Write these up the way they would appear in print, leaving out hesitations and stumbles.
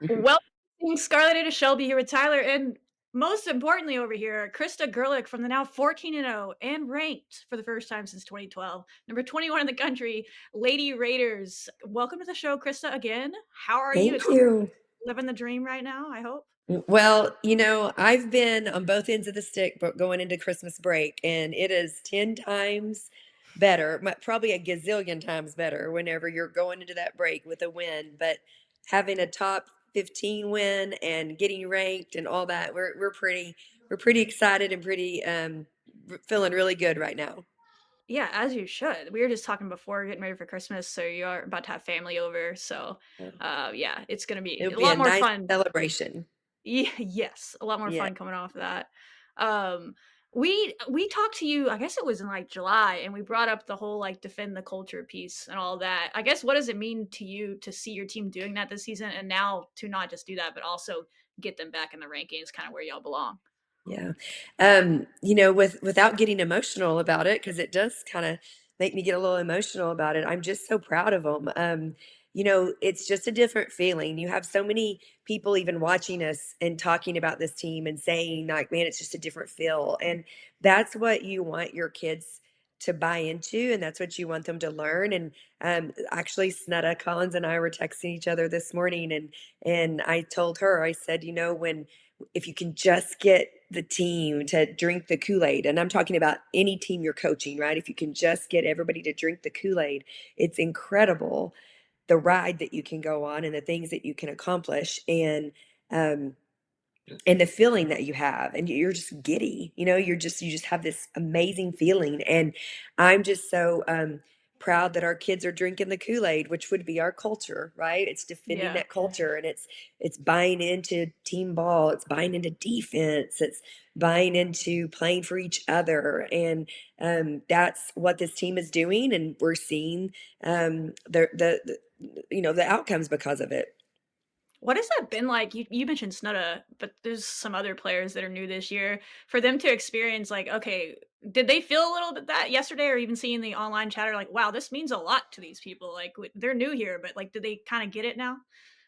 Welcome, Scarlett Shelby here with Tyler, and most importantly over here, Krista Gerlich from the now 14-0 and ranked for the first time since 2012, number 21 in the country, Lady Raiders. Welcome to the show, Krista, again. How are you? Thank It's you. living the dream right now, I hope. Well, I've been on both ends of the stick, but going into Christmas break, and it is 10 times better, probably a gazillion times better whenever you're going into that break with a win. But having a top 15 win and getting ranked and all that, we're pretty excited and pretty feeling really good right now. Yeah, as you should. We were just talking before getting ready for Christmas, so you are about to have family over. So, Yeah. yeah, it's gonna be It'll a be a lot more nice fun. celebration. Yes, a lot more Yeah. fun coming off of that. Um, we talked to you, I guess it was in like July, and we brought up the whole like defend the culture piece and all that. I guess what does it mean to you to see your team doing that this season, and now to not just do that, but also get them back in the rankings, kind of where y'all belong? Yeah. Without getting emotional about it, because it does kind of make me get a little emotional about it. I'm just so proud of them. It's just a different feeling. You have so many people even watching us and talking about this team and saying, like, man, it's just a different feel. And that's what you want your kids to buy into, and that's what you want them to learn. And actually, Snetta Collins and I were texting each other this morning, and I told her, I said, when if you can just get the team to drink the Kool-Aid, and I'm talking about any team you're coaching, right? If you can just get everybody to drink the Kool-Aid, it's incredible the ride that you can go on and the things that you can accomplish. Um, and the feeling that you have, and you're just giddy, you just have this amazing feeling. And I'm just so proud that our kids are drinking the Kool-Aid, which would be our culture, right? It's defending Yeah. that culture, and it's buying into team ball, it's buying into defense, it's buying into playing for each other. And that's what this team is doing, and we're seeing the outcomes because of it. What has that been like? You mentioned Snudda, but there's some other players that are new this year. For them to experience, like, okay, did they feel a little bit that yesterday, or even seeing the online chatter, like, wow, this means a lot to these people. Like, they're new here, but like, do they kind of get it now?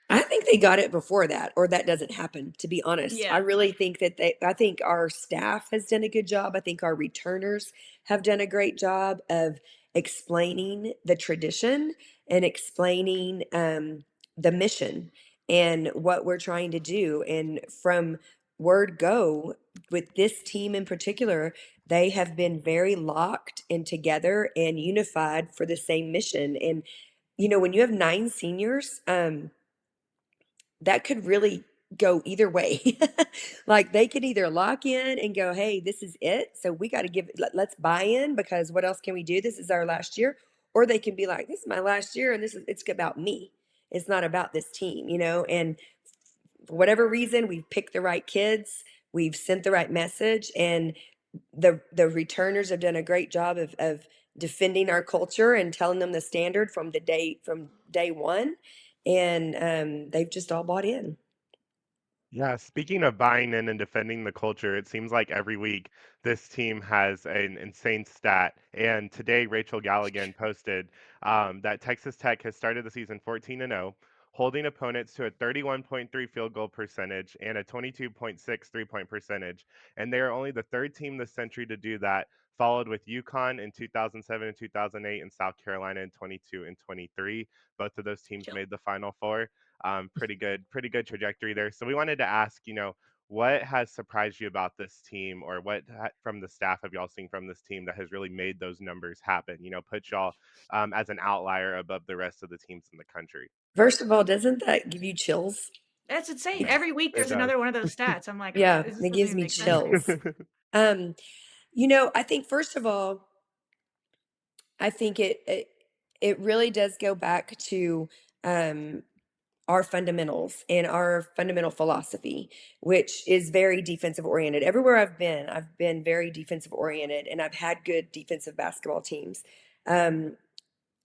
I think they got it before that, or that doesn't happen, to be honest. I Yeah, really think I think our staff has done a good job. I think our returners have done a great job of explaining the tradition and explaining the mission and what we're trying to do. And from word go, with this team in particular, they have been very locked and together and unified for the same mission. And, when you have nine seniors, that could really go either way. Like they could either lock in and go, hey, this is it. So we got to let's buy in, because what else can we do? This is our last year. Or they can be like, this is my last year and it's about me. It's not about this team. And for whatever reason, we've picked the right kids, we've sent the right message, and the returners have done a great job of defending our culture and telling them the standard from day one. And they've just all bought in. Yeah, speaking of buying in and defending the culture, it seems like every week this team has an insane stat. And today, Rachel Galligan posted that Texas Tech has started the season 14-0, holding opponents to a 31.3 field goal percentage and a 22.6 three-point percentage. And they are only the third team this century to do that, followed with UConn in 2007 and 2008 and South Carolina in 22 and 23. Both of those teams made the Final Four. Pretty good trajectory there. So we wanted to ask, what has surprised you about this team, or what from the staff have y'all seen from this team that has really made those numbers happen? Put y'all as an outlier above the rest of the teams in the country. First of all, doesn't that give you chills? that's insane. Every week It there's does. another one of those stats. I'm like, Yeah, this it doesn't gives even me make sense to me. chills. Um, I think first of all, I think it really does go back to um our fundamentals and our fundamental philosophy, which is very defensive oriented. Everywhere I've been very defensive oriented, and I've had good defensive basketball teams. Um,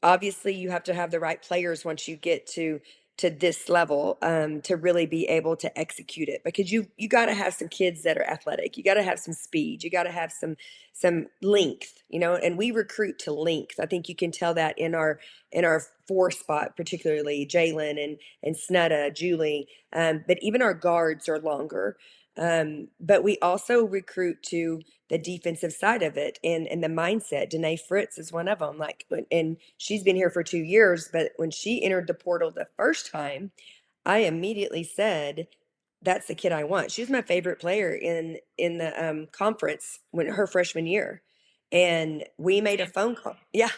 Obviously, you have to have the right players once you get to to this level, to really be able to execute it, because you got to have some kids that are athletic. You got to have some speed. You got to have some length, and we recruit to length. I think you can tell that in our four spot, particularly Jalen and Snutta, Julie, but even our guards are longer. But we also recruit to the defensive side of it, and the mindset. Danae Fritz is one of them. And she's been here for 2 years, but when she entered the portal the first time, I immediately said, "That's the kid I want." She was my favorite player in the conference when her freshman year, and we made a Same. phone call. Yeah,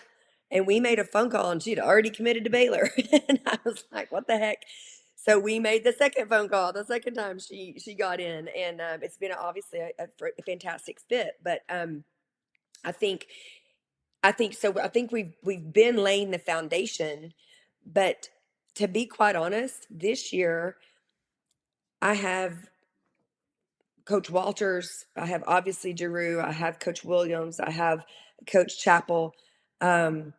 and we made a phone call, and she'd already committed to Baylor, and I was like, "What the heck?" So we made the second phone call. The second time she got in, and it's been obviously a fantastic fit. But I think I think so. I think we've been laying the foundation, but to be quite honest, this year I have Coach Walters, I have obviously Giroux, I have Coach Williams, I have Coach Chappell, um,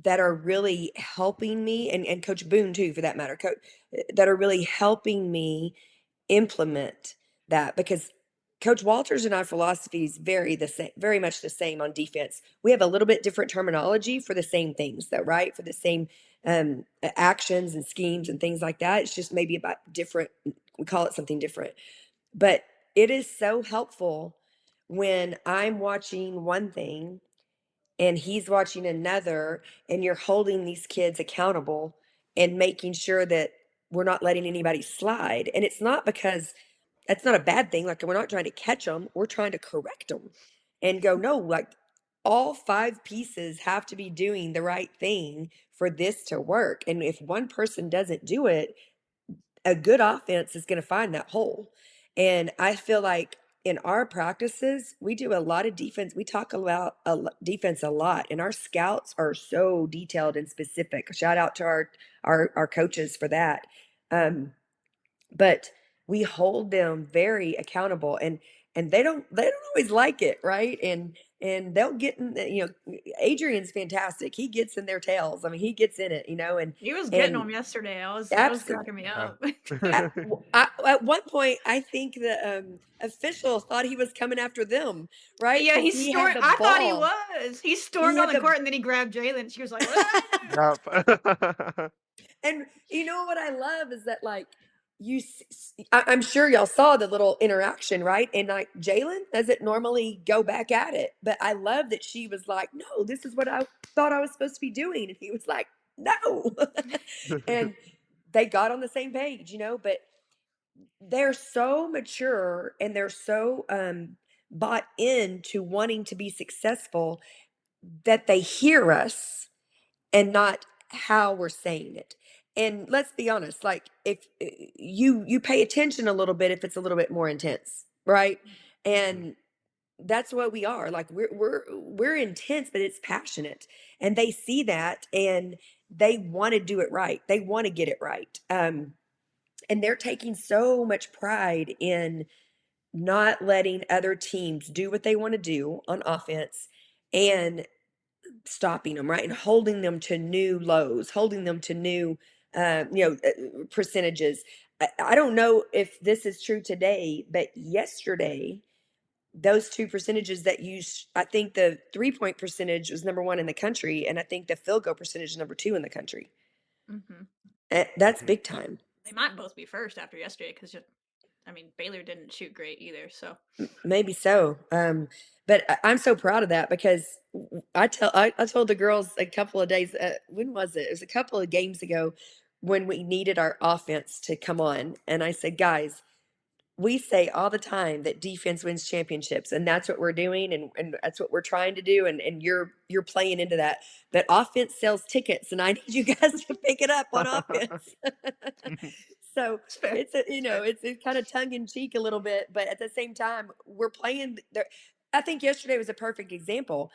that are really helping me, and Coach Boone too, for that matter, that are really helping me implement that, because Coach Walters and our philosophies very much the same on defense. We have a little bit different terminology for the same things, though, right? For the same actions and schemes and things like that. It's just maybe about different. We call it something different, but it is so helpful when I'm watching one thing and he's watching another, and you're holding these kids accountable and making sure that we're not letting anybody slide. And it's not because that's not a bad thing. Like, we're not trying to catch them, we're trying to correct them and go, no, like, all five pieces have to be doing the right thing for this to work. And if one person doesn't do it, a good offense is going to find that hole. And I feel like in our practices, we do a lot of defense. We talk about defense a lot, and our scouts are so detailed and specific. Shout out to our coaches for that. Um, but we hold them very accountable, and they don't always like it, right? And they'll get in Adrian's fantastic. He gets in their tails. I mean, he gets in it, He was getting and them yesterday. That was absolutely. cracking me Yeah. up. At one point, I think the official thought he was coming after them, right? Yeah, Because he he had stormed. the I thought he ball. was. He He stormed on had the the court and then he grabbed Jalen. She was like, "Ah!" Yep. And you know what I love is that, like, I'm sure y'all saw the little interaction, right? And like, Jalen doesn't normally go back at it, but I love that she was like, "No, this is what I thought I was supposed to be doing," and he was like, "No," and they got on the same page, but they're so mature and they're so bought into wanting to be successful that they hear us and not how we're saying it. And let's be honest, like, if you pay attention a little bit, if it's a little bit more intense, right? Mhm. And that's what we are. Like, we're intense, but it's passionate, and they see that, and they want to do it right. They want to get it right. And they're taking so much pride in not letting other teams do what they want to do on offense, and stopping them, right? And holding them to new lows, holding them to new, percentages. I don't know if this is true today, but yesterday, those two percentages that I think the 3-point percentage was number one in the country, and I think the field goal percentage is number two in the country. Mhm. That's Mhm. big time. They might both be first after yesterday because I mean Baylor didn't shoot great either. So Maybe so. But I'm so proud of that, because I told the girls a couple of days. When was it? It was a couple of games ago when we needed our offense to come on, and I said, guys, we say all the time that defense wins championships, and that's what we're doing, and that's what we're trying to do, and you're playing into that. But offense sells tickets, and I need you guys to pick it up on offense. So it's fair. it's a, It's fair. it's kind of tongue in cheek a little bit, but at the same time, we're playing there. I think yesterday was a perfect example.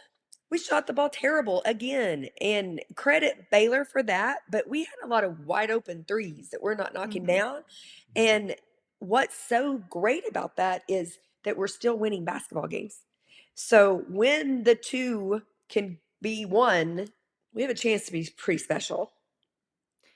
We shot the ball terrible again, and credit Baylor for that, but we had a lot of wide open threes that we're not knocking Mhm. down. And what's so great about that is that we're still winning basketball games. So when the two can be one, we have a chance to be pretty special.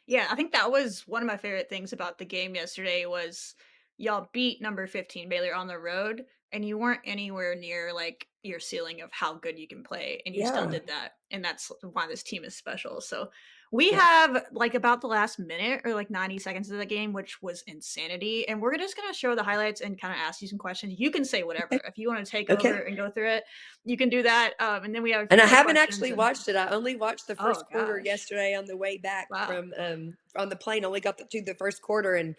Yeah, I think that was one of my favorite things about the game yesterday was y'all beat number 15 Baylor on the road and you weren't anywhere near like your ceiling of how good you can play and you still Yeah. did that and that's why this team is special. So we Yeah. have like about the last minute or like 90 seconds of the game which was insanity and we're just going to show the highlights and kind of ask you some questions. You can say whatever. Okay. If you want to take over Okay. and go through it, you can do that and then we have a And few I more haven't questions actually and watched it. I only watched the oh first quarter gosh. yesterday on the way back Wow. from on the plane. Only got to the first quarter and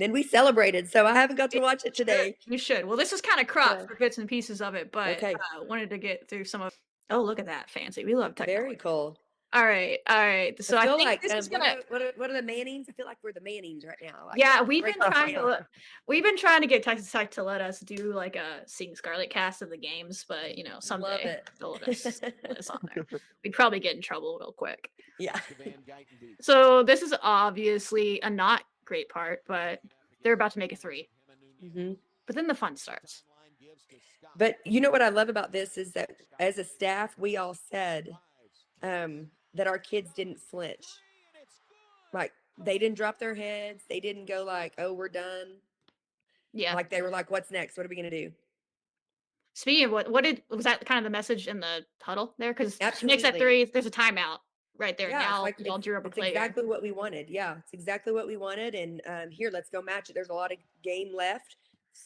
then we celebrated. So I haven't got You to watch it should, today. you should. Well, this is kinda cropped So for bits and pieces of it, but, okay. wanted to get through some of oh, look at that, fancy. We love Very technology. cool. Alright. I So I feel think like this is what gonna are what are the Mannings? I feel like we're the Mannings right now. Like yeah, we've we're been trying to we've been trying to get Texas Tech to let us do, like, a Sing Scarlet cast of the games, but, love someday it. they'll let us on there. We'd probably get in trouble real quick. Yeah. So this is obviously a not great part, but they're about to make a 3. hmm But then the fun starts. But you know what I love about this is that as a staff, we all said that our kids didn't flinch. Like they didn't drop their heads. They didn't go like, "Oh, we're done." Yeah. Like they were like, "What's next? What are we gonna do?" Speaking of what did was that kind of the message in the huddle there? Because she makes that Absolutely. 3, there's a timeout right there. Yeah, it's Now like y'all drew up a it's play here. exactly what we wanted. Yeah, it's exactly what we wanted. And here, let's go match it. There's a lot of game left.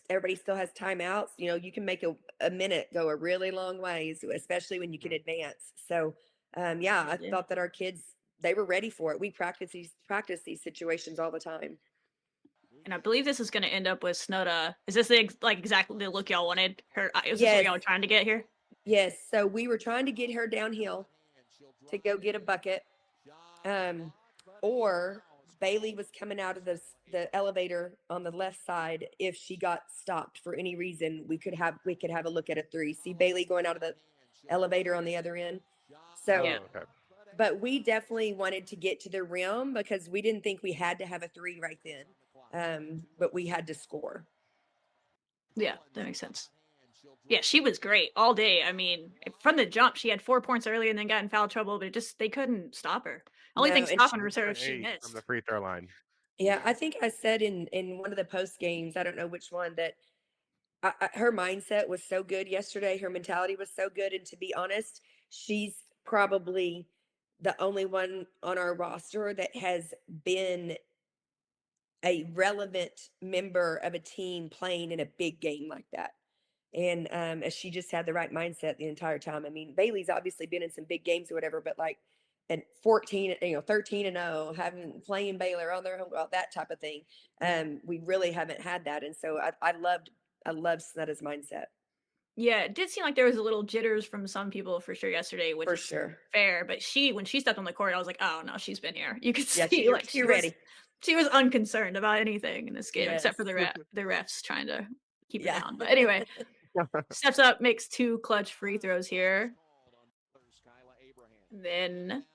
Everybody still has timeouts. You know, you can make a minute go a really long ways, especially when you can advance. So, yeah, I Yeah. thought that our kids they were ready for it. We practice these situations all the time. And I believe this is gonna end up with Snowda. Is this like exactly the look y'all wanted? Her is this what Yes, y'all were trying to get here? yes. So we were trying to get her downhill to go get a bucket. Um, or Bailey was coming out of the elevator on the left side. If she got stopped for any reason, we could have a look at a three. See Bailey going out of the elevator on the other end. So, Yeah. Oh, okay. but we definitely wanted to get to the rim because we didn't think we had to have a three right then. But we had to score. Yeah, that makes sense. Yeah, she was great all day. I mean, from the jump, she had 4 points early and then got in foul trouble, but it just they couldn't stop her. Only thing No, and stopping her One was her for if she 8 from the missed. free throw line. yeah, I think I said in one of the post games, I don't know which one, that her mindset was so good yesterday. Her mentality was so good. And to be honest, she's probably the only one on our roster that has been a relevant member of a team playing in a big game like that. And she just had the right mindset the entire time. I mean, Bailey's obviously been in some big games or whatever, but like at 14, 13 and 0, having playing Baylor on their home, well, that type of thing. We really haven't had that. And so I loved Snetta's mindset Yeah, it did seem like there was a little jitters from some people for sure yesterday, which for is sure. fair. But when she stepped on the court, I was like, oh no, she's been here. You could Yeah, see like she ready. she was unconcerned about anything in this game except for Yes. the refs trying to keep her Yeah. down. But anyway, steps up, makes 2 clutch free throws here. And then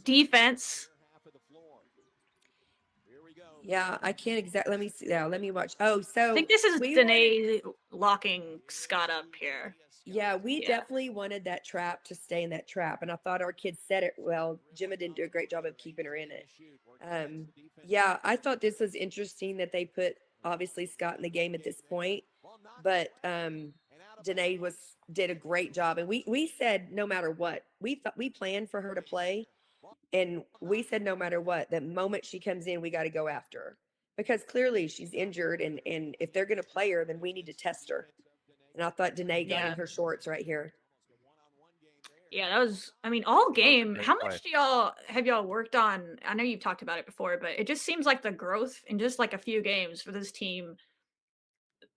defense. Yeah, I can't exactly let me see now. Let me watch. Oh, I so think this is we wanted Danae locking Scott up here. yeah, we Yeah. definitely wanted that trap to stay in that trap. And I thought our kids said it well. Gemma didn't do a great job of keeping her in it. Um, yeah, I thought this was interesting that they put obviously Scott in the game at this point, but Danae did a great job. And we said no matter what, we thought we planned for her to play. And we said no matter what, the moment she comes in, we got to go after her. Because clearly she's injured and if they're gonna play her, then we need to test her. And I thought Danae got in Yeah. her shorts right here. Yeah, that was I mean, all That was a game. great How play. much do y'all have y'all worked on? I know you've talked about it before, but it just seems like the growth in just like a few games for this team,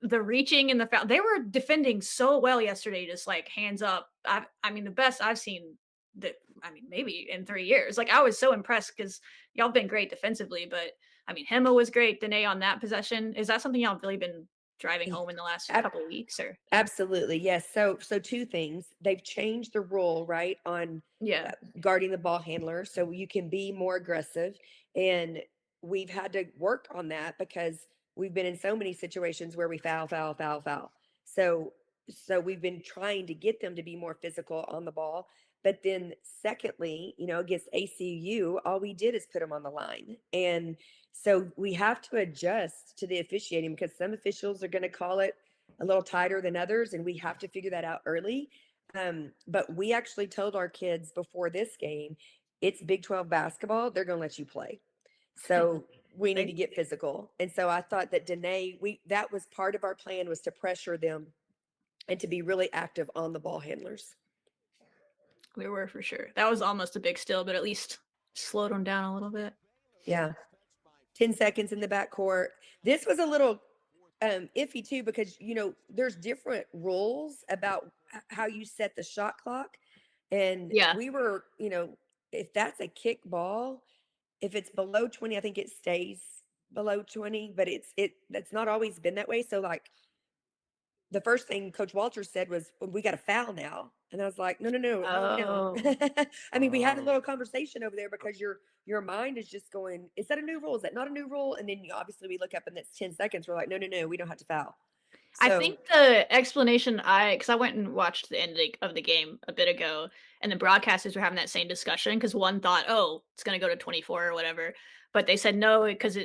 the reaching and the foul. They were defending so well yesterday, just like hands up. I mean, the best I've seen that I mean, maybe in 3 years. Like I was so impressed because y'all been great defensively, but I mean, Hema was great. Danae on that possession. Is that something y'all have really been driving E- home in the last ab- couple weeks or Absolutely. Yes. So two things. They've changed the rule, right, on yeah. guarding the ball handler so you can be more aggressive and we've had to work on that because we've been in so many situations where we foul, foul, foul, foul. So we've been trying to get them to be more physical on the ball. But then, secondly, against ACU, all we did is put them on the line. And so we have to adjust to the officiating because some officials are going to call it a little tighter than others, and we have to figure that out early. But we actually told our kids before this game, it's Big 12 basketball. They're going to let you play. So we need to get physical. And so I thought that Danae, that was part of our plan, was to pressure them and to be really active on the ball handlers. We were for sure. That was almost a big steal, but at least slowed them down a little bit. Yeah. 10 seconds in the backcourt. This was a little iffy too, because, there's different rules about how you set the shot clock. And Yeah. we were, if that's a kick ball, if it's below 20, I think it stays below 20, but that's not always been that way. So like the first thing Coach Walter said was, "Well, we got a foul now." And I was like, no, no, no, hold Oh. down. I mean, we had a Oh. little conversation over there because your mind is just going, is that a new rule? Is that not a new rule? And then obviously we look up and it's 10 seconds. We're like, no, no, no, we don't have to foul. I So think the explanation because I went and watched the end of the game a bit ago, and the broadcasters were having that same discussion because one thought, oh, it's going to go to 24 or whatever. But they said no, because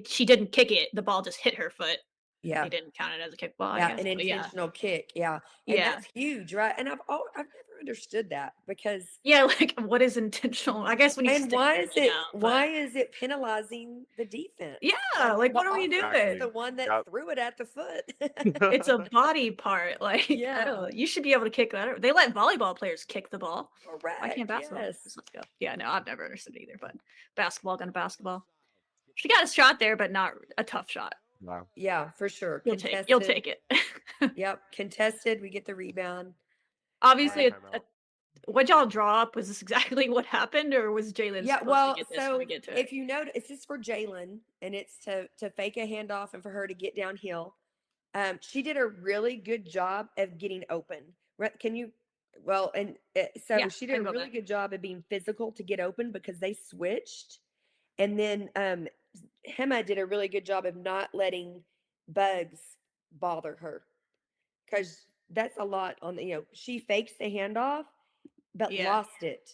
she didn't kick it. The ball just hit her foot. yeah, They didn't count it as a kickball, I yeah, guess. an But yeah. intentional kick. Yeah. And Yeah. that's huge, right? And I've never understood that because Yeah, like what is intentional? I guess when you and stick your knee out, but why is it penalizing the defense? yeah, Like like the what are we offense is Exactly. the doing? one that Yep. threw it at the foot. It's a body part. Like, I Yeah, don't you should be able to kick that. They let volleyball players kick the ball. Why can't correct. basketball Yes. players? Let's go. Yeah, no, I've never understood either, but basketball gonna basketball. She got a shot there, but not a tough shot. Wow. Yeah, for sure. You'll Contested. take it. Yep. Contested. We get the rebound. Take Uh, a Obviously, timeout. what y'all draw up, was this exactly what happened, or was Jalen yeah. supposed to Well, get this when we so get to it? if you notice, this is for Jalen, and it's to fake a handoff and for her to get downhill. She did a really good job of getting open. Can you? Well, and so Yeah, she I did can a go really back. good job of being physical to get open because they switched, and then Hema did a really good job of not letting bugs bother her because that's a lot on the. She fakes the handoff but Yeah. lost it,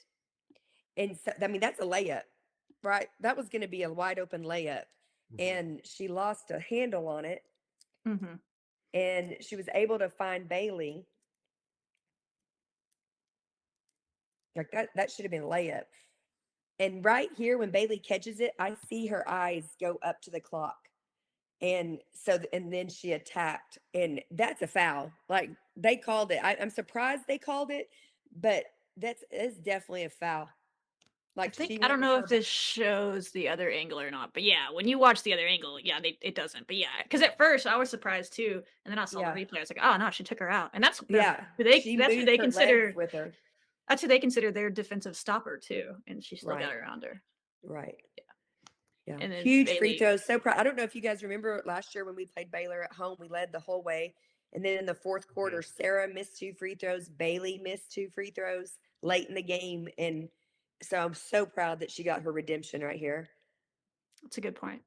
and so I mean that's a layup, right? That was going to be a wide open layup, Mhm. and she lost a handle on it, Mhm. and she was able to find Bailey. Like that should have been a layup. And right here, when Bailey catches it, I see her eyes go up to the clock. And so, and then she attacked, and that's a foul. Like they called it. I'm surprised they called it, but it's definitely a foul. I Like think she I went don't with know if her. this shows the other angle or not, but yeah, when you watch the other angle, yeah, it doesn't. But yeah, because at first I was surprised too, and then I saw the Yeah, replay. I was like, oh no, she took her out, and yeah. She that's who moved they her legs consider with her. their defensive stopper too, and she still got Right, around her. right. Yeah, And then huge free Bailey, throws. So proud. I don't know if you guys remember last year when we played Baylor at home, we led the whole way. And then in the fourth quarter, Mhm. Sarah missed 2 free throws. Bailey missed 2 free throws late in the game. And so I'm so proud that she got her redemption right here. that's a good point.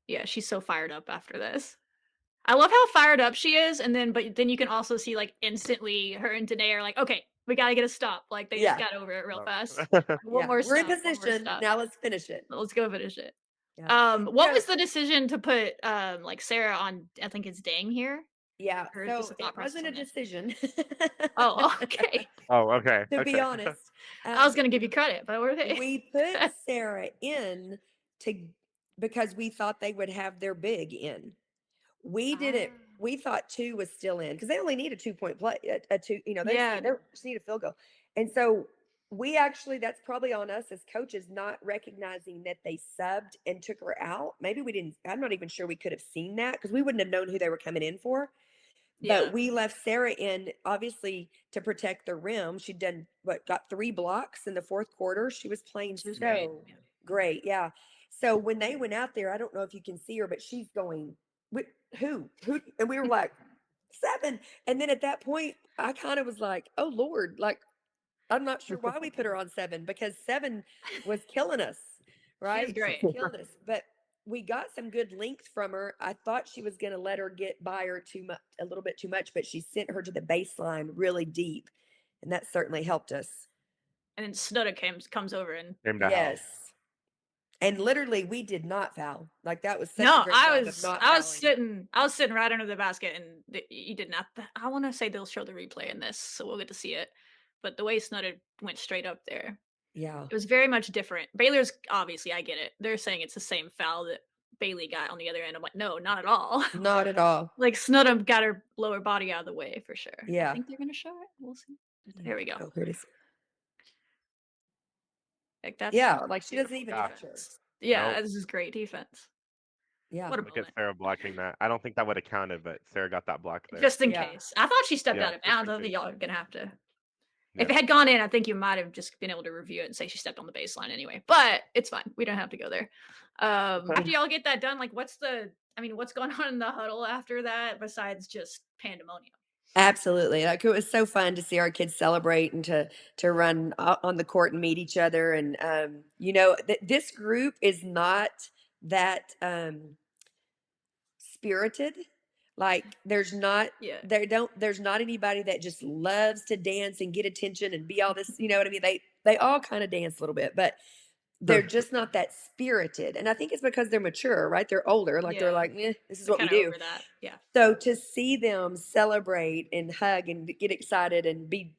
Yeah, she's so fired up after this. I love how fired up she is, and then you can also see like instantly her and Danae are like, okay, we gotta get a stop. Like they just Yeah. got over it real Wow. fast. One Yeah. more We're in stop, one more position. stop. Now let's finish it. Let's go finish it. Yeah. What So, was the decision to put like Sarah on? I think it's Dang here, yeah. or just So the it thought process wasn't a on it. decision. Oh, okay. Oh, okay. To be Okay. honest. I was Um, gonna give you credit, but were they? we put Sarah in to because we thought they would have their big in. We didn't. Ah, We thought two was still in because they only need a 2 point play. A two, yeah, they just need a field goal. And so we actually, that's probably on us as coaches not recognizing that they subbed and took her out. Maybe we didn't. I'm not even sure we could have seen that because we wouldn't have known who they were coming in for. But yeah. we left Sarah in obviously to protect the rim. She'd done got 3 blocks in the fourth quarter. She was playing She was great. so great. Yeah. So when they went out there, I don't know if you can see her, but she's going, who? Who? And we were like, 7. And then at that point, I kind of was like, oh Lord, like I'm not sure why we put her on 7 because 7 was killing us, She was right? She was great. killing us. But we got some good length from her. I thought she was going to let her get by her too much, a little bit too much, but she sent her to the baseline really deep. and that certainly helped us. And then Snuda comes over and Came to help. Yes. And literally, we did not foul. Like, that was such a no, great job of not fouling. I was sitting right under the basket, and you did not. I want to say they'll show the replay in this, so we'll get to see it. But the way Snuda went straight up there, Yeah. it was very much different. Baylor's obviously, I get it. They're saying it's the same foul that Bailey got on the other end. I'm like, no, not at all. Not at all. Like Snuda got her lower body out of the way for sure. I Yeah. think they're gonna show it. We'll see. Mm. Here we go. Oh, here it is. Like that's Yeah, like, she doesn't beautiful even Gosh. touch her. defense. Yeah, Nope. this is great defense. Yeah. What a Look at moment. Sarah blocking that. I don't think that would have counted, but Sarah got that block there. Just in Yeah. case. I thought she stepped Yeah, out of just bounds. in I think case. y'all are gonna have to. If Yeah. it had gone in, I think you might have just been able to review it and say she stepped on the baseline anyway. But it's fine. We don't have to go there. After y'all get that done, like what's going on in the huddle after that besides just pandemonium? Absolutely. Like, it was so fun to see our kids celebrate and to run on the court and meet each other. And this group is not that spirited. Like, Yeah. there's not anybody that just loves to dance and get attention and be all this, you know what I mean? They all kind of dance a little bit, but they're just not that spirited. And I think it's because they're mature, right? They're older. Like, they're Yeah. like, this is They're what we kinda do. over that. Yeah. So to see them celebrate and hug and get excited and be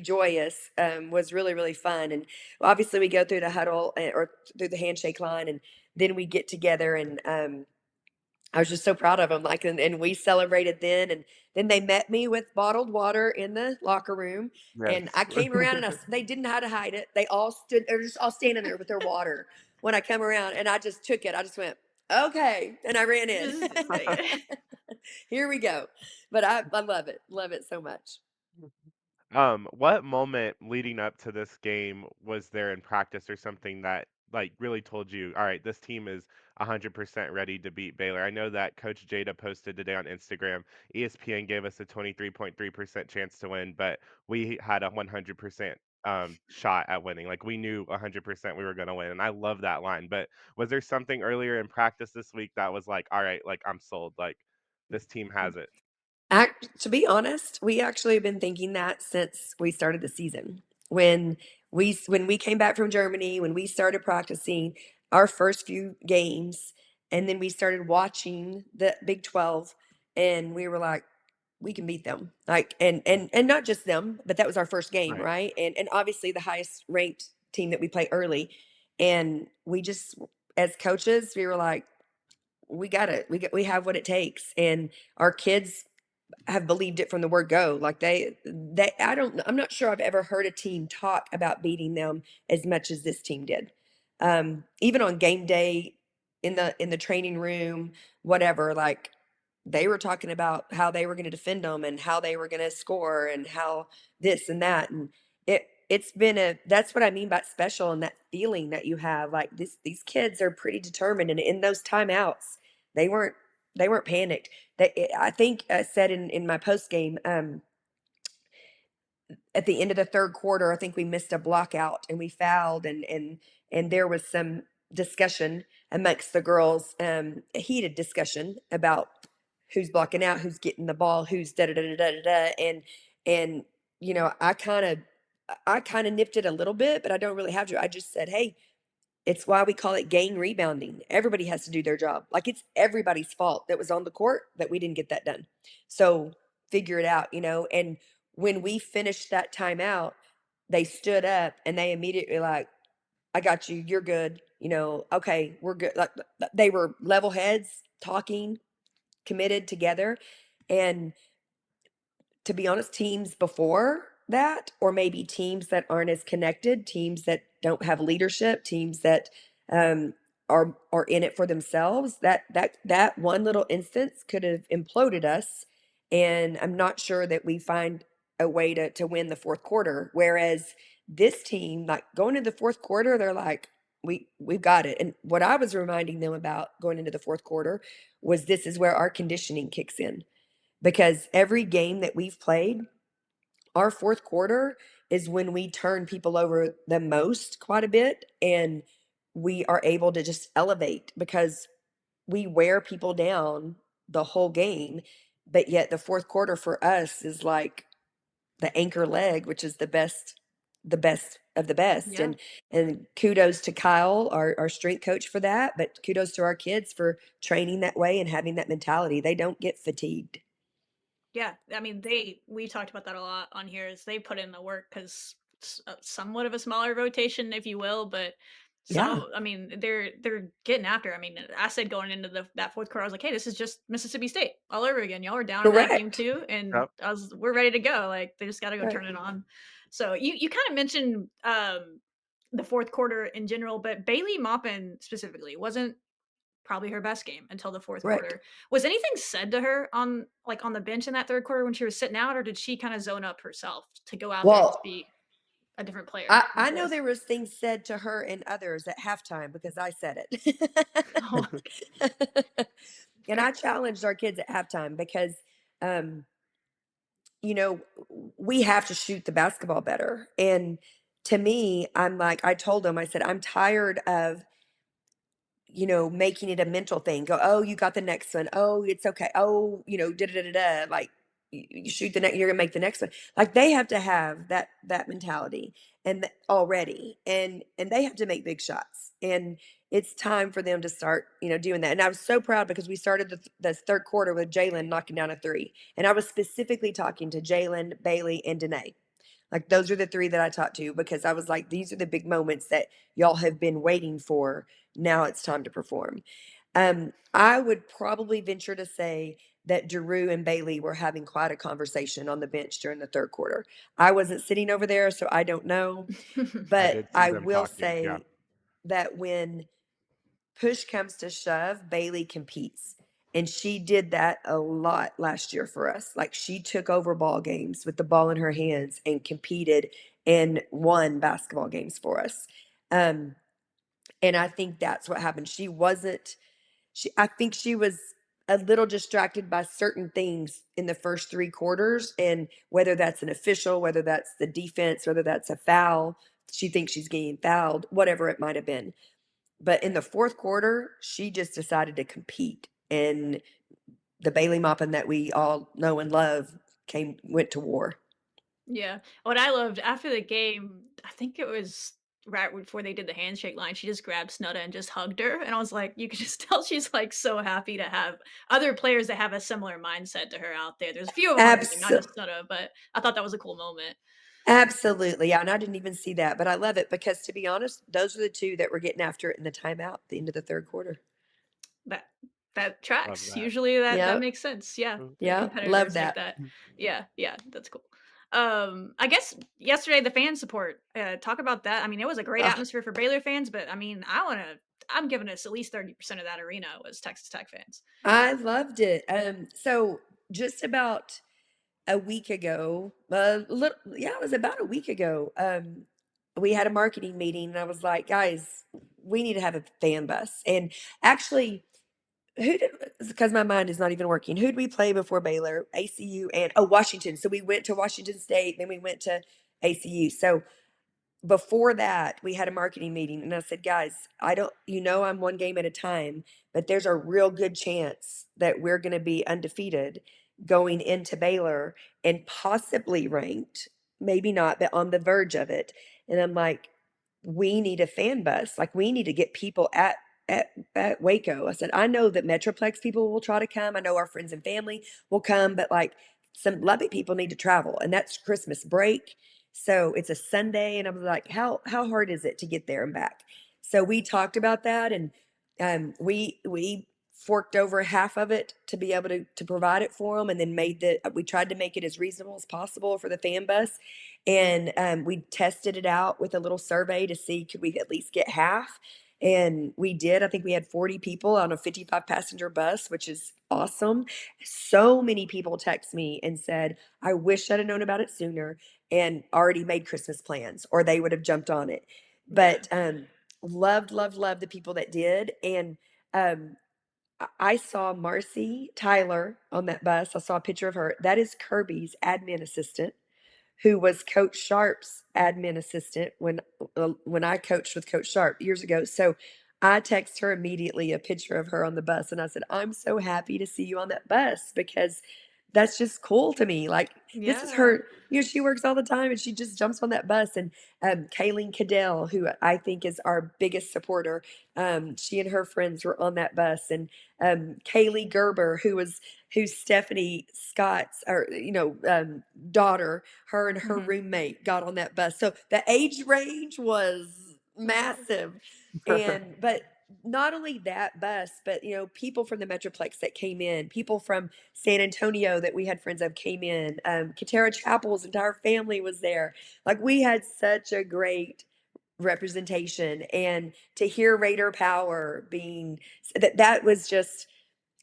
joyous, was really, really fun. And obviously, we go through the huddle, or through the handshake line, and then we get together. And I was just so proud of them. Like, and we celebrated then. And then they met me with bottled water in the locker room. And Yes. I came around, and they didn't know how to hide it. They're just all standing there with their water when I come around. And I just took it. I just went, okay. And I ran in. Just take it. Here we go. But I love it. Love it so much. What moment leading up to this game was there in practice or something that like really told you, all right, this team is 100% ready to beat Baylor? I know that Coach Jada posted today on Instagram. ESPN gave us a 23.3% chance to win, but we had a 100% shot at winning. Like we knew 100% we were going to win, and I love that line. But was there something earlier in practice this week that was like, all right, like I'm sold, like this team has it? To be honest, we actually have been thinking that since we started the season. When we came back from Germany, when we started practicing our first few games, and then we started watching the Big 12, and we were like, we can beat them. Like, and not just them, but that was our first game, Right. right? And obviously the highest ranked team that we play early. And we just, as coaches, we were like, we got it. We have what it takes. And our kids have believed it from the word go. Like, I'm not sure I've ever heard a team talk about beating them as much as this team did. Even on game day, in the training room, whatever, like, they were talking about how they were going to defend them and how they were going to score and how this and that. And that's what I mean by special, and that feeling that you have. Like, these kids are pretty determined, and in those timeouts, they weren't they weren't panicked. I think I said in my post game, at the end of the third quarter, I think we missed a block out and we fouled, and there was some discussion amongst the girls, a heated discussion about who's blocking out, who's getting the ball, who's da da da da da da, and I kind of nipped it a little bit, but I don't really have to. I just said, hey, it's why we call it gang rebounding. Everybody has to do their job. Like, it's everybody's fault that was on the court that we didn't get that done. So figure it out. And when we finished that timeout, they stood up and they immediately like, I got you. You're good. Okay, we're good. Like, they were level heads, talking, committed together. And to be honest, teams before that, or maybe teams that aren't as connected, teams that don't have leadership, teams that um, are in it for themselves, that one little instance could have imploded us. And I'm not sure that we find a way to win the fourth quarter. Whereas this team, like, going into the fourth quarter, they're like, we've got it. And what I was reminding them about going into the fourth quarter was, this is where our conditioning kicks in, because every game that we've played, our fourth quarter is when we turn people over the most, quite a bit, and we are able to just elevate because we wear people down the whole game. But yet the fourth quarter for us is like the anchor leg, which is the best of the best. Yeah. And kudos to Kyle, our strength coach for that, but kudos to our kids for training that way and having that mentality. They don't get fatigued. Yeah, I mean, we talked about that a lot on here. Is they put in the work because somewhat of a smaller rotation, if you will, but Yeah, so I mean, they're getting after. I mean, I said going into that fourth quarter, I was like, hey, this is just Mississippi State all over again. Y'all were down in that game correct. too, and Yep. we're ready to go. Like they just got to go Right. turn it on. So you kind of mentioned the fourth quarter in general, but Bailey Maupin specifically wasn't probably her best game until the fourth Correct. quarter. Was anything said to her on like on the bench in that third quarter when she was sitting out, or did she kind of zone up herself to go out there and just Well, be a different player on the I know floor? there was things said to her and others at halftime because I said it. Oh, And fair. I challenged our kids at halftime because, um, you know, we have to shoot the basketball better. And to me, I'm like, I told them, I said, I'm tired of making it a mental thing. Go, oh, you got the next one. Oh, it's okay. Oh, da da da da. Like you shoot the next, you're gonna make the next one. Like they have to have that mentality already, and they have to make big shots. And it's time for them to start, doing that. And I was so proud because we started the third quarter with Jalen knocking down a three, and I was specifically talking to Jalen, Bailey, and Danae. Like those are the three that I talked to because I was like, these are the big moments that y'all have been waiting for. Now it's time to perform. I would probably venture to say that Drew and Bailey were having quite a conversation on the bench during the third quarter. I wasn't sitting over there, so I don't know. I But did see I them will talking. Yeah. say that when push comes to shove, Bailey competes. And she did that a lot last year for us. Like she took over ball games with the ball in her hands and competed and won basketball games for us. Um, and I think that's what happened. I think she was a little distracted by certain things in the first three quarters. And whether that's an official, whether that's the defense, whether that's a foul, she thinks she's getting fouled, whatever it might have been. But in the fourth quarter, she just decided to compete. And the Bailey Moppin that we all know and love went to war. Yeah. What I loved after the game, I think it was right before they did the handshake line, she just grabbed Snudda and just hugged her. And I was like, you could just tell she's like so happy to have other players that have a similar mindset to her out there. There's a few of them on the team, not Absolutely. just Snudda, but I thought that was a cool moment. Absolutely. Yeah. And I didn't even see that, but I love it because to be honest, those are the two that were getting after it in the timeout at the end of the third quarter. That that Love tracks. that. Usually that Yep. makes sense. Yeah, Mm. the Yep. Love competitors like that. that. Yeah, yeah, that's cool. I guess yesterday the fan support. Talk about that. I mean, it was a great Oh, atmosphere for Baylor fans, but I mean, I'm giving us at least 30% of that arena was Texas Tech fans. I loved it. So just about a week ago, yeah, it was about a week ago. We had a marketing meeting, and I was like, guys, we need to have a fan bus. And actually, who did because my mind is not even working. Who did we play before Baylor? ACU and Washington. So we went to Washington State, then we went to ACU. So before that, we had a marketing meeting, and I said, guys, I don't, I'm one game at a time, but there's a real good chance that we're going to be undefeated going into Baylor and possibly ranked, maybe not, but on the verge of it. And I'm like, we need a fan bus. Like, we need to get people at Waco. I said, I know that Metroplex people will try to come. I know our friends and family will come, but like some Lubbock people need to travel, and that's Christmas break, so it's a Sunday, and I was like, how hard is it to get there and back? So we talked about that, and we forked over half of it to be able to provide it for them, and then we tried to make it as reasonable as possible for the fan bus, and we tested it out with a little survey to see could we at least get half, and we did. I think we had 40 people on a 55 passenger bus, which is awesome. So many people text me and said, I wish I'd have known about it sooner and already made Christmas plans, or they would have jumped on it. Yeah, But loved, loved, loved the people that did. And um, I saw Marcy Tyler on that bus. I saw a picture of her. That is Kirby's admin assistant, who was Coach Sharp's admin assistant when I coached with Coach Sharp years ago. So I text her immediately a picture of her on the bus, and I said, "I'm so happy to see you on that bus because that's just cool to me. Like, this is Yeah. her, she works all the time and she just jumps on that bus. And Kayleen Cadell, who I think is our biggest supporter, she and her friends were on that bus. And Kaylee Gerber, who's Stephanie Scott's, or daughter, her and her Mhm. roommate got on that bus. So the age range was massive. And but not only that bus, but people from the Metroplex that came in, people from San Antonio that we had friends of came in. Katera Chapel's entire family was there. Like, we had such a great representation, and to hear Raider Power being that was just,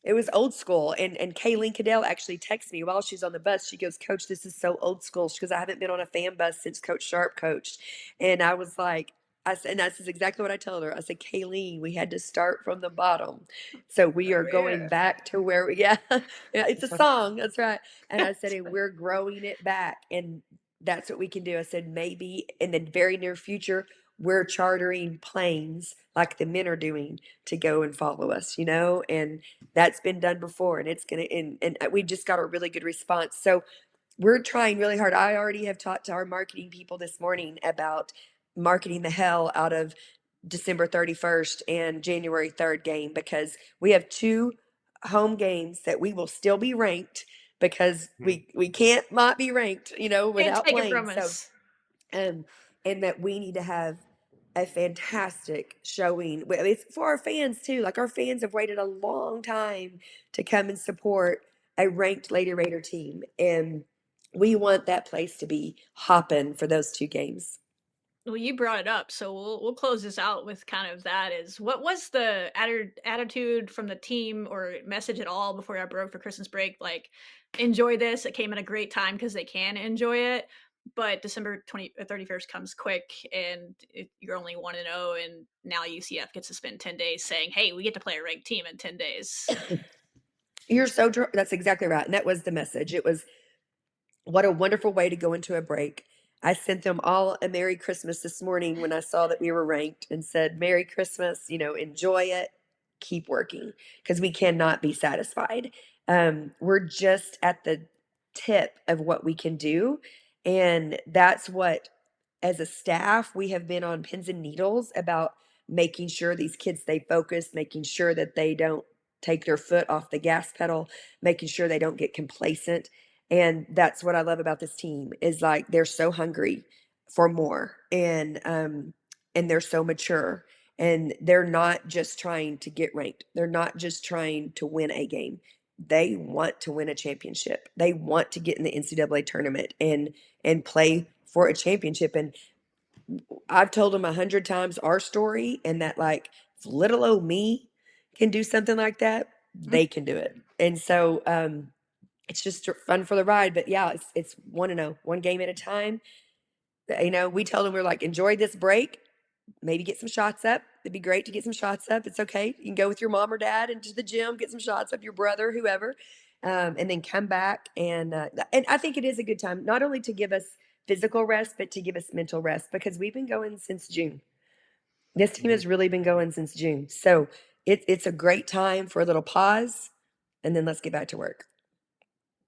it was old school. And Kayleen Cadell actually texted me while she's on the bus. She goes, "Coach, this is so old school." She goes, "I haven't been on a fan bus since Coach Sharp coached." And I was like, I said, and this is exactly what I told her. I said, "Kayleen, we had to start from the bottom. So we are Oh, going yeah. back to where we, yeah, yeah, it's a song. That's right." And I said, "And we're growing it back. And that's what we can do." I said, "Maybe in the very near future, we're chartering planes like the men are doing to go and follow us, and that's been done before, and it's gonna and we just got a really good response. So we're trying really hard. I already have talked to our marketing people this morning about marketing the hell out of December 31st and January 3rd game, because we have two home games that we will still be ranked, because we can't not be ranked, Can't without take it playing. from So us. um, and that we need to have a fantastic showing. Well, it's for our fans too. Like, our fans have waited a long time to come and support a ranked Lady Raider team, and we want that place to be hopping for those two games. Well, you brought it up, so we'll close this out with kind of that is what was the attitude from the team or message at all before I broke for Christmas break? Like, enjoy this. It came at a great time because they can enjoy it. But December 31st comes quick, and you're only 1-0, and now UCF gets to spend 10 days saying, hey, we get to play a ranked team in 10 days. That's exactly right. And that was the message. It was, what a wonderful way to go into a break. I sent them all a Merry Christmas this morning when I saw that we were ranked, and said, "Merry Christmas, enjoy it, keep working," because we cannot be satisfied. We're just at the tip of what we can do. And that's what, as a staff, we have been on pins and needles about making sure these kids stay focused, making sure that they don't take their foot off the gas pedal, making sure they don't get complacent. And that's what I love about this team, is like, they're so hungry for more, and they're so mature, and they're not just trying to get ranked. They're not just trying to win a game. They want to win a championship. They want to get in the NCAA tournament and play for a championship. And I've told them 100 times our story, and that, like, if little old me can do something like that, they can do it. And so it's just fun for the ride. But yeah, it's 1-0, one game at a time. We tell them, we're like, enjoy this break, maybe get some shots up. It'd be great to get some shots up. It's okay. You can go with your mom or dad into the gym, get some shots up, your brother, whoever, and then come back. And I think it is a good time, not only to give us physical rest, but to give us mental rest, because we've been going since June. This team has really been going since June. So it's a great time for a little pause, and then let's get back to work.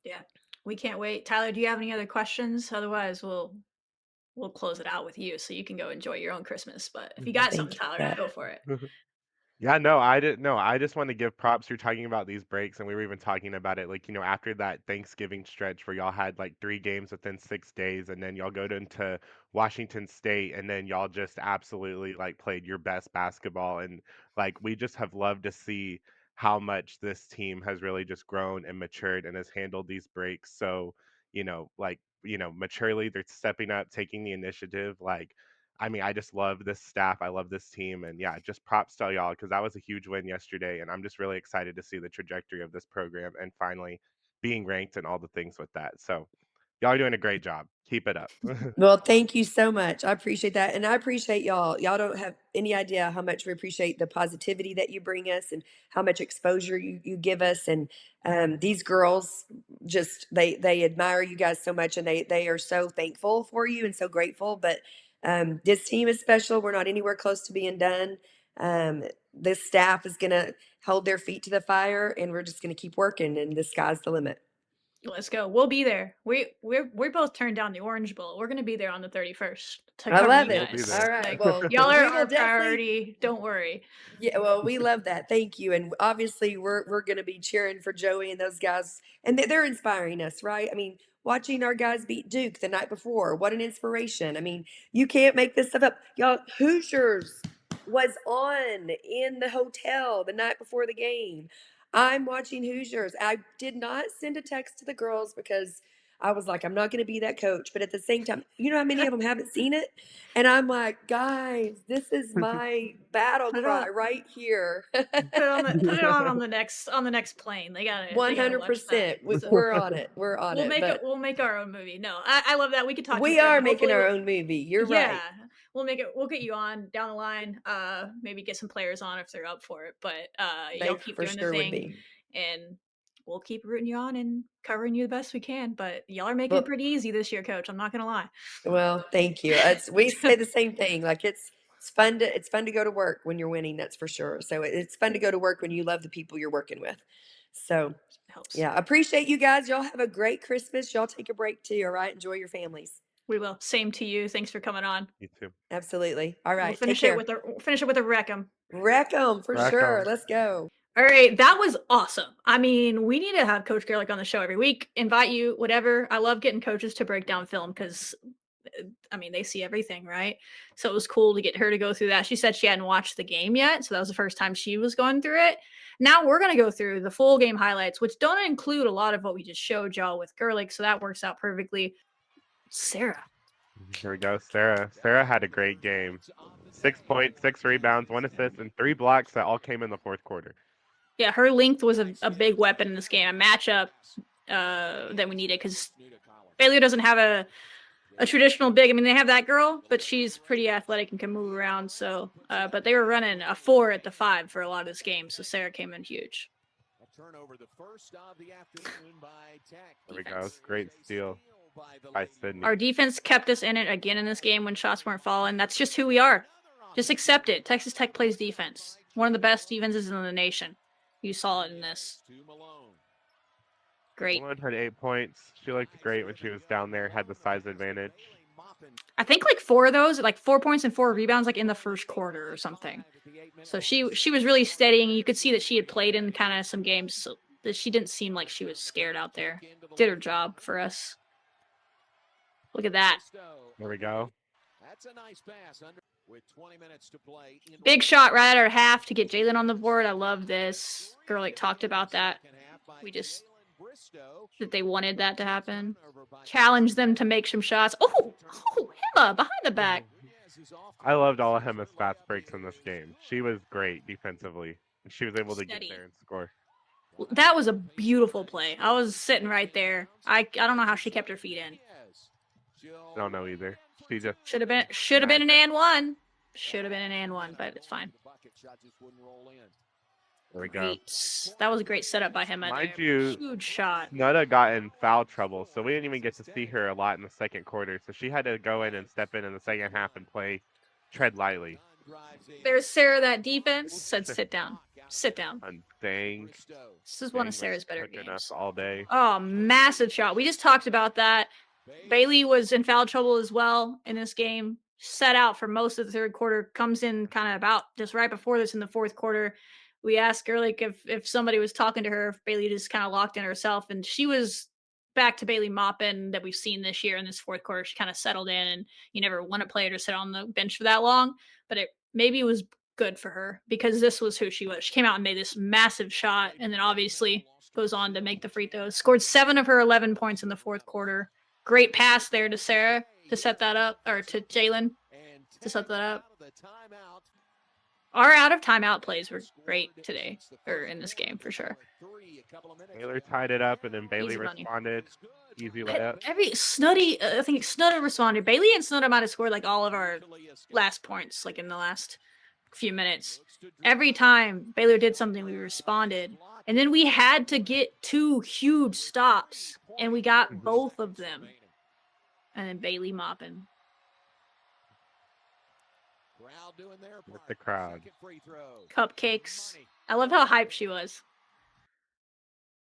Yeah, we can't wait. Tyler, do you have any other questions? Otherwise, we'll close it out with you so you can go enjoy your own Christmas. But if you got Thank something, you for Tyler, that. go for it. Yeah, no, I didn't. No, I just want to give props. You're talking about these breaks, and we were even talking about it. Like, after that Thanksgiving stretch where y'all had like 3 games within 6 days, and then y'all go into Washington State, and then y'all just absolutely like played your best basketball. And like, we just have loved to see how much this team has really just grown and matured and has handled these breaks. So, like, maturely, they're stepping up, taking the initiative. Like, I mean, I just love this staff. I love this team. And yeah, just props to y'all because that was a huge win yesterday. And I'm just really excited to see the trajectory of this program and finally being ranked and all the things with that. So y'all are doing a great job. Keep it up. Well, thank you so much. I appreciate that. And I appreciate y'all. Y'all don't have any idea how much we appreciate the positivity that you bring us, and how much exposure you give us. And these girls, just, they admire you guys so much, and they are so thankful for you and so grateful. But this team is special. We're not anywhere close to being done. This staff is going to hold their feet to the fire, and we're just going to keep working, and the sky's the limit. Let's go. We'll be there. We both turned down the Orange Bowl. We're gonna be there on the 31st to I cover love you We'll it. be guys. All there. right. Like Well, y'all are we will our definitely. priority. Don't worry. Yeah, well, we love that. Thank you. And obviously, we're going to be cheering for Joey and those guys, and they're inspiring us, right? I mean, watching our guys beat Duke the night before, what an inspiration! I mean, you can't make this stuff up, y'all. Hoosiers was on in the hotel the night before the game. I'm watching Hoosiers. I did not send a text to the girls because I was like, I'm not going to be that coach. But at the same time, you know how many of them haven't seen it? And I'm like, guys, this is my battle Put it on. cry right here. Put it on the next plane. They gotta watch that. 100%. So We're on it. We're on we'll it. make it. But We'll make our own movie. No, I love that. We could talk to you we forever. are making Hopefully, our own movie. You're yeah, right. we'll make it. We'll get you on down the line. Maybe get some players on if they're up for it. But They y'all keep for doing the sure would thing, be. and we'll keep rooting you on and covering you the best we can. But y'all are making it Well, pretty easy this year, Coach. I'm not gonna lie. well, thank you. We say the same thing. Like it's fun to go to work when you're winning, that's for sure. So it's fun to go to work when you love the people you're working with. So Helps. yeah, appreciate you guys. Y'all have a great Christmas. Y'all take a break too, all right? Enjoy your families. We will. Same to you. Thanks for coming on. You too. Absolutely. All We'll right. Take finish it care. with a finish it with a recum. Wreck 'em for Rack sure. 'em. Let's go. All right, that was awesome. I mean, we need to have Coach Gerlich on the show every week. Invite you, whatever. I love getting coaches to break down film because, I mean, they see everything, right? So it was cool to get her to go through that. She said she hadn't watched the game yet, so that was the first time she was going through it. Now we're going to go through the full game highlights, which don't include a lot of what we just showed y'all with Gerlich, so that works out perfectly. Sarah. Here we go. Sarah. Sarah had a great game. 6 points, 6 rebounds, 1 assist, and 3 blocks that all came in the fourth quarter. Yeah, her length was a big weapon in this game, a matchup that we needed because Baylor doesn't have a traditional big. I mean, they have that girl, but she's pretty athletic and can move around. So, but they were running a 4 at the 5 for a lot of this game. So Sarah came in huge. There we go. Great steal by Sydney. Our defense kept us in it again in this game when shots weren't falling. That's just who we are. Just accept it. Texas Tech plays defense. One of the best defenses in the nation. You saw it in this. Great. Malone had 8 points. She looked great when she was down there, had the size advantage. I think like 4 of those, like 4 points and 4 rebounds, like in the first quarter or something. So she was really steadying. You could see that she had played in kind of some games, so that she didn't seem like she was scared out there. Did her job for us. Look at that. There we go. Big shot right at our half to get Jalen on the board. I love this. Gerlich talked about that. That they wanted that to happen. Challenge them to make some shots. Oh, Hema behind the back. I loved all of Hema's fast breaks in this game. She was great defensively. She was able to Steady. get there and score. That was a beautiful play. I was sitting right there. I don't know how she kept her feet in. I don't know either. She just Should have been an and one. Should have been an and one, but it's fine. There we go. Great. That was a great setup by him. Mind you, Huge shot. Nuda got in foul trouble, so we didn't even get to see her a lot in the second quarter. So she had to go in and step in the second half and tread lightly. There's Sarah. That defense said, "Sit down, sit down." And dang, This is one of Dang Sarah's was better cooking games. us all day. Oh, massive shot. We just talked about that. Bailey was in foul trouble as well in this game. Set out for most of the third quarter. Comes in kind of about just right before this in the fourth quarter. We asked her like if somebody was talking to her, if Bailey just kind of locked in herself, and she was back to Bailey mopping that we've seen this year in this fourth quarter. She kind of settled in, and you never want to play her to sit on the bench for that long, but maybe it was good for her because this was who she was. She came out and made this massive shot, and then obviously goes on to make the free throws. Scored 7 of her 11 points in the fourth quarter. Great pass there to Sarah to set that up, or to Jalen to set that up. Our out of timeout plays were great today, or in this game for sure. Baylor tied it up, and then Bailey Easy money. responded. Easy layup. Every Snuddy, I think Snudder responded. Bailey and Snudder might have scored like all of our last points, like in the last few minutes. Every time Baylor did something, we responded. And then we had to get 2 huge stops, and we got both of them. And then Bailey mopping. With the crowd. Cupcakes. I love how hyped she was.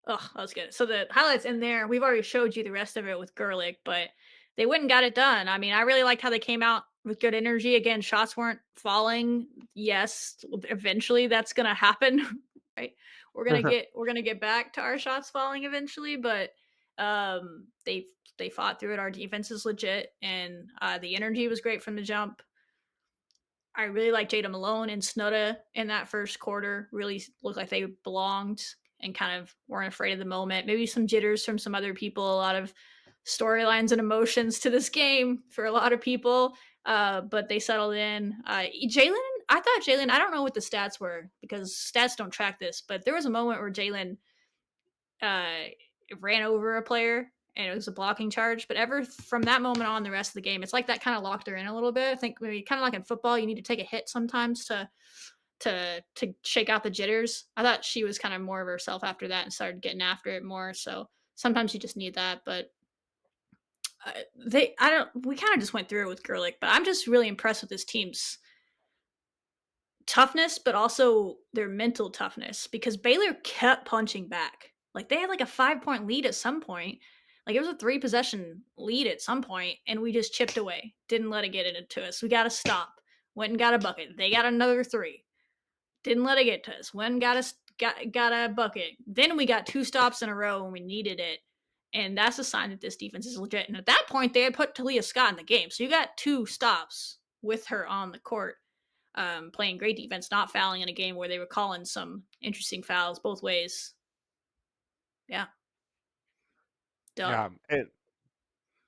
Oh, that was good. So the highlights in there, we've already showed you the rest of it with Gerlich, but they went and got it done. I mean, I really liked how they came out with good energy. Again, shots weren't falling. Yes, eventually that's gonna happen, right? We're gonna get back to our shots falling eventually, but they fought through it. Our defense is legit, and the energy was great from the jump. I really like Jada Malone and Snudda in that first quarter. Really looked like they belonged and kind of weren't afraid of the moment. Maybe some jitters from some other people. A lot of storylines and emotions to this game for a lot of people, but they settled in. Jalen, I thought Jalen. I don't know what the stats were because stats don't track this, but there was a moment where Jalen uh, ran over a player and it was a blocking charge. But ever from that moment on, the rest of the game, it's like that kind of locked her in a little bit. I think maybe kind of like in football, you need to take a hit sometimes to shake out the jitters. I thought she was kind of more of herself after that and started getting after it more. So sometimes you just need that. But I don't. We kind of just went through it with Gerlich, but I'm just really impressed with this team's toughness, but also their mental toughness because Baylor kept punching back. Like they had like a 5 point lead at some point. Like it was a 3 possession lead at some point, and we just chipped away. Didn't let it get into us. We got to stop. Went and got a bucket. They got another three. Didn't let it get to us. Went and got a bucket. Then we got 2 stops in a row when we needed it. And that's a sign that this defense is legit. And at that point, they had put Talia Scott in the game. So you got 2 stops with her on the court, playing great defense, not fouling in a game where they were calling some interesting fouls both ways. Yeah, dub. Yeah,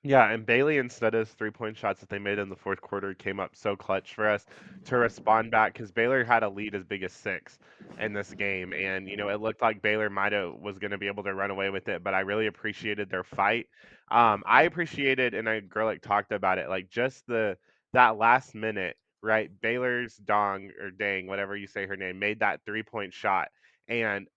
yeah, and Bailey and Snetta's 3-point shots that they made in the fourth quarter came up so clutch for us to respond back because Baylor had a lead as big as 6 in this game, and it looked like Baylor might have was going to be able to run away with it, but I really appreciated their fight. I appreciated, and Gerlich talked about it, like just the that last minute, right? Baylor's Dong or Dang, whatever you say her name, made that 3-point shot. And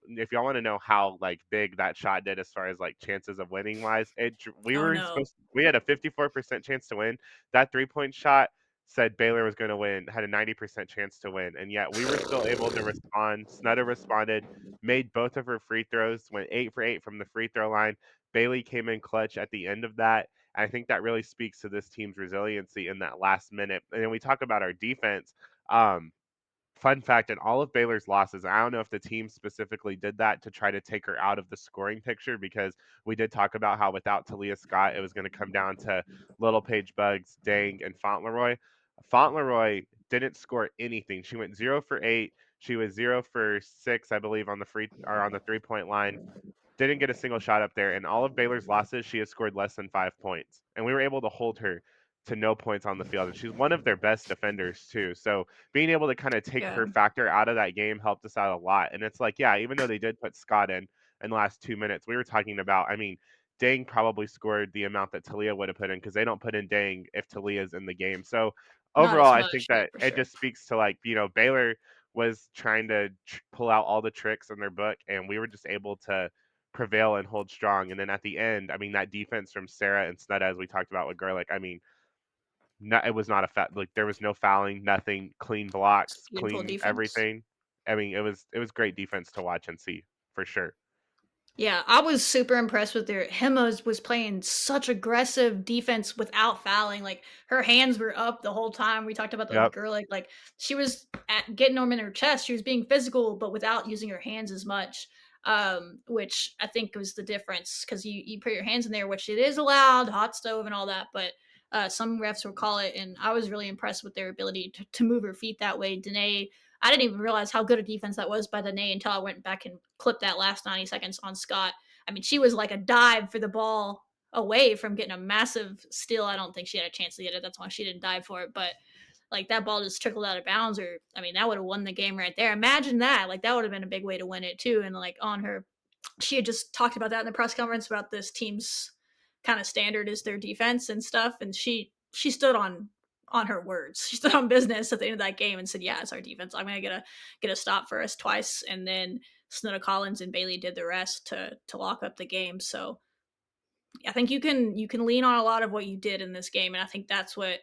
if y'all want to know how like big that shot did as far as like chances of winning wise, Oh no. we had a 54% chance to win. That 3-point shot said Baylor was going to win, had a 90% chance to win, and yet we were still able to respond. Snutter responded, made both of her free throws, went 8 for 8 from the free throw line. Bailey came in clutch at the end of that. I think that really speaks to this team's resiliency in that last minute. And then we talk about our defense. Um, Fun fact, in all of Baylor's losses, I don't know if the team specifically did that to try to take her out of the scoring picture because we did talk about how without Talia Scott, it was going to come down to Little Page Bugs, Dang, and Fauntleroy. Fauntleroy didn't score anything. She went 0 for 8. She was 0 for 6, I believe, on the free or on the 3-point line. Didn't get a single shot up there. In all of Baylor's losses, she has scored less than 5 points. And we were able to hold her to no points on the field. And she's one of their best defenders, too. So being able to kind of take Yeah, her factor out of that game helped us out a lot. And it's like, yeah, even though they did put Scott in the last 2 minutes, we were talking about, I mean, Dang probably scored the amount that Talia would have put in because they don't put in Dang if Talia's in the game. So not overall, as I think much, yeah, that for it sure. just speaks to like, Baylor was trying to pull out all the tricks in their book, and we were just able to prevail and hold strong. And then at the end, I mean, that defense from Sarah and Snudda, as we talked about with Gerlich, I mean, no, it was not a like there was no fouling, nothing, clean blocks, Beautiful clean defense. everything. I mean, it was great defense to watch and see for sure. Yeah, I was super impressed with their Hema was playing such aggressive defense without fouling. Like her hands were up the whole time. We talked about that with Yep. girl. Like she was getting them in her chest. She was being physical, but without using her hands as much. Which I think was the difference because you put your hands in there, which it is allowed, hot stove and all that, but some refs will call it. And I was really impressed with their ability to move her feet that way. Danae, I didn't even realize how good a defense that was by Danae until I went back and clipped that last 90 seconds on Scott. I mean, she was like a dive for the ball away from getting a massive steal. I don't think she had a chance to get it. That's why she didn't dive for it. But like that ball just trickled out of bounds, or I mean, that would have won the game right there. Imagine that. Like that would have been a big way to win it too. And like on her, she had just talked about that in the press conference about this team's kind of standard is their defense and stuff. And she stood on her words. She stood on business at the end of that game and said, "Yeah, it's our defense. I'm gonna get a stop for us twice." And then Snodda Collins and Bailey did the rest to lock up the game. So I think you can lean on a lot of what you did in this game, and I think that's what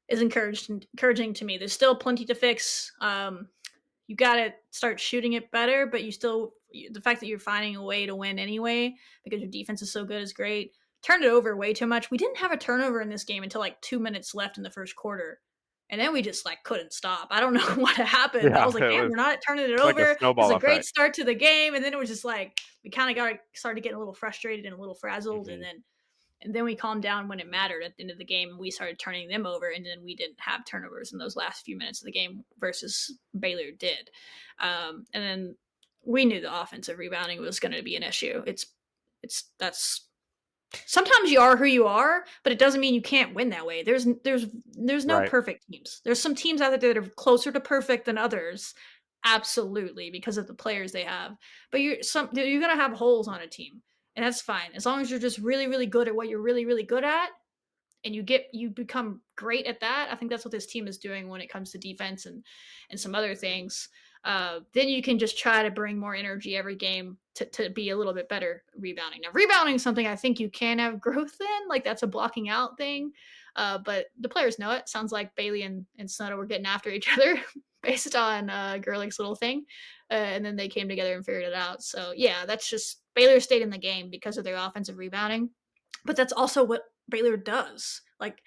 is encouraging to me. There's still plenty to fix. you gotta start shooting it better, but the fact that you're finding a way to win anyway because your defense is so good is great. Turned it over way too much. We didn't have a turnover in this game until like 2 minutes left in the first quarter. And then we just like couldn't stop. I don't know what happened, but I Yeah, was like, it damn, was we're not turning it like a over. It was snowball a great effect. start to the game. And then it was just like we kind of got started getting a little frustrated and a little frazzled. Hmm. And then we calmed down when it mattered at the end of the game. And we started turning them over, and then we didn't have turnovers in those last few minutes of the game versus Baylor did. And then we knew the offensive rebounding was going to be an issue. That's sometimes you are who you are, but it doesn't mean you can't win that way. There's no Right. perfect teams. There's some teams out there that are closer to perfect than others, absolutely, because of the players they have. But you're gonna have holes on a team, and that's fine as long as you're just really really good at what you're really really good at and you become great at that. I think that's what this team is doing when it comes to defense and some other things. Then you can just try to bring more energy every game to be a little bit better rebounding. Now, rebounding is something I think you can have growth in, like that's a blocking out thing. But the players know it. Sounds like Bailey and Snow were getting after each other based on Gerlich's little thing. And then they came together and figured it out. So, yeah, that's just Baylor stayed in the game because of their offensive rebounding, but that's also what Baylor does. Like,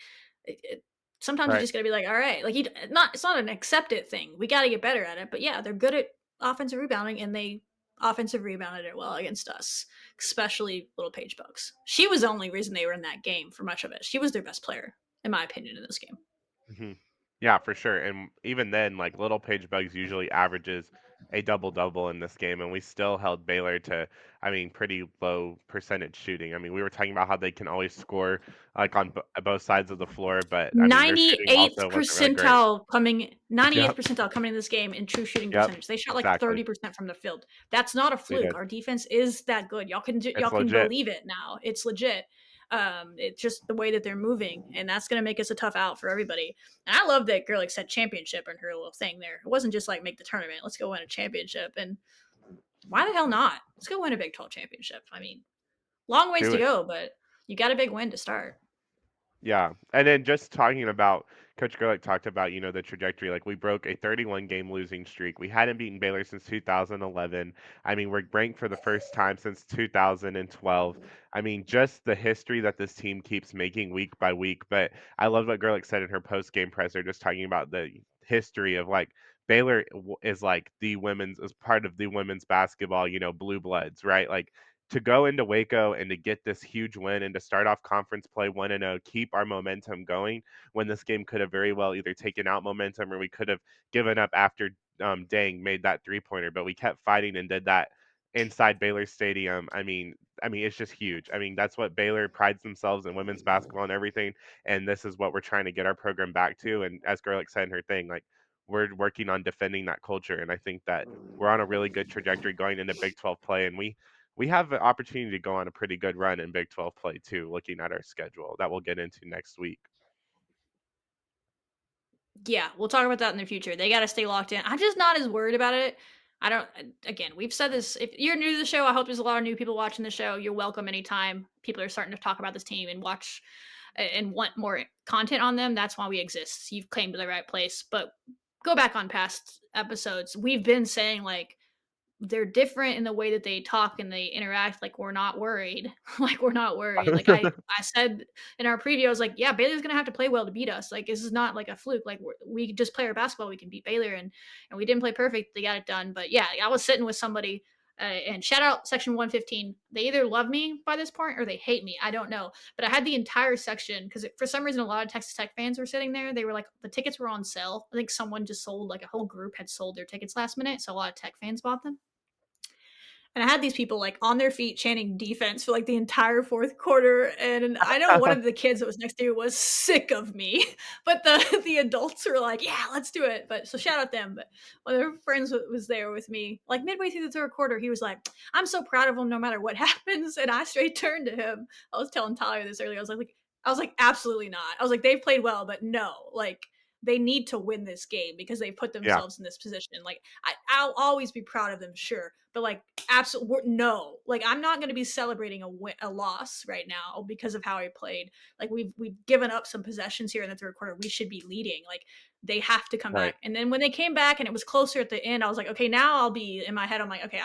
sometimes you Right. just got to be like, all right, like it's not an accept it thing. We got to get better at it. But yeah, they're good at offensive rebounding, and they offensive rebounded it well against us, especially Little Paige Bucks. She was the only reason they were in that game for much of it. She was their best player, in my opinion, in this game. Hmm. Yeah, for sure. And even then, like Little Page Bugs usually averages a double double in this game, and we still held Baylor to, I mean, pretty low percentage shooting. I mean, we were talking about how they can always score like on both sides of the floor, but I mean, their shooting 98th also wasn't really great. percentile coming 98th Yep. percentile coming in this game in true shooting Yep. percentage. They shot like Exactly. 30% from the field. That's not a They fluke. did. Our defense is that good. Y'all It's can legit. believe it now. It's legit. It's just the way that they're moving, and that's gonna make us a tough out for everybody. And I love that Gerlich said championship in her little thing there. It wasn't just like make the tournament. Let's go win a championship. And why the hell not? Let's go win a Big 12 championship. I mean, long ways Do to it. go, but you got a big win to start. Yeah, and then just talking about Coach Gerlich talked about, the trajectory. Like we broke a 31 game losing streak. We hadn't beaten Baylor since 2011. I mean, we're ranked for the first time since 2012. I mean, just the history that this team keeps making week by week. But I love what Gerlich said in her post game presser, just talking about the history of like Baylor is like the women's is part of the women's basketball, blue bloods, right? Like to go into Waco and to get this huge win and to start off conference play 1-0, keep our momentum going when this game could have very well either taken out momentum or we could have given up after Dang made that 3-pointer, but we kept fighting and did that inside Baylor Stadium. I mean, it's just huge. I mean, that's what Baylor prides themselves in women's basketball and everything, and this is what we're trying to get our program back to. And as Gerlich said in her thing, like we're working on defending that culture, and I think that we're on a really good trajectory going into Big 12 play, and we have an opportunity to go on a pretty good run in Big 12 play too, looking at our schedule that we'll get into next week. Yeah, we'll talk about that in the future. They got to stay locked in. I'm just not as worried about it. I don't, again, we've said this. If you're new to the show, I hope there's a lot of new people watching the show. You're welcome anytime. People are starting to talk about this team and watch and want more content on them. That's why we exist. You've claimed to the right place. But go back on past episodes. We've been saying, like, they're different in the way that they talk and they interact. Like we're not worried. Like we're not worried. Like I said in our preview, I was like, yeah, Baylor's gonna have to play well to beat us. Like this is not like a fluke. Like we just play our basketball, we can beat Baylor, and we didn't play perfect. They got it done. But yeah, I was sitting with somebody. And shout out section 115. They either love me by this point or they hate me. I don't know. But I had the entire section because for some reason a lot of Texas Tech fans were sitting there. They were like, the tickets were on sale. I think someone just sold, like a whole group had sold their tickets last minute. So a lot of Tech fans bought them. And I had these people like on their feet chanting defense for like the entire fourth quarter. And I know one of the kids that was next to me was sick of me, but the adults were like, yeah, let's do it. But so shout out them. But one of their friends was there with me, like midway through the third quarter, he was like, I'm so proud of him no matter what happens. And I straight turned to him. I was telling Tyler this earlier. I was like, absolutely not. I was like, they've played well, but no, like they need to win this game because they put Yeah, themselves in this position. Like I'll always be proud of them, sure, but like absolutely no. Like I'm not going to be celebrating a loss right now because of how I played. Like we've given up some possessions here in the third quarter. We should be leading. Like they have to come right, back. And then when they came back and it was closer at the end, I was like, okay, now I'll be in my head. I'm like, okay,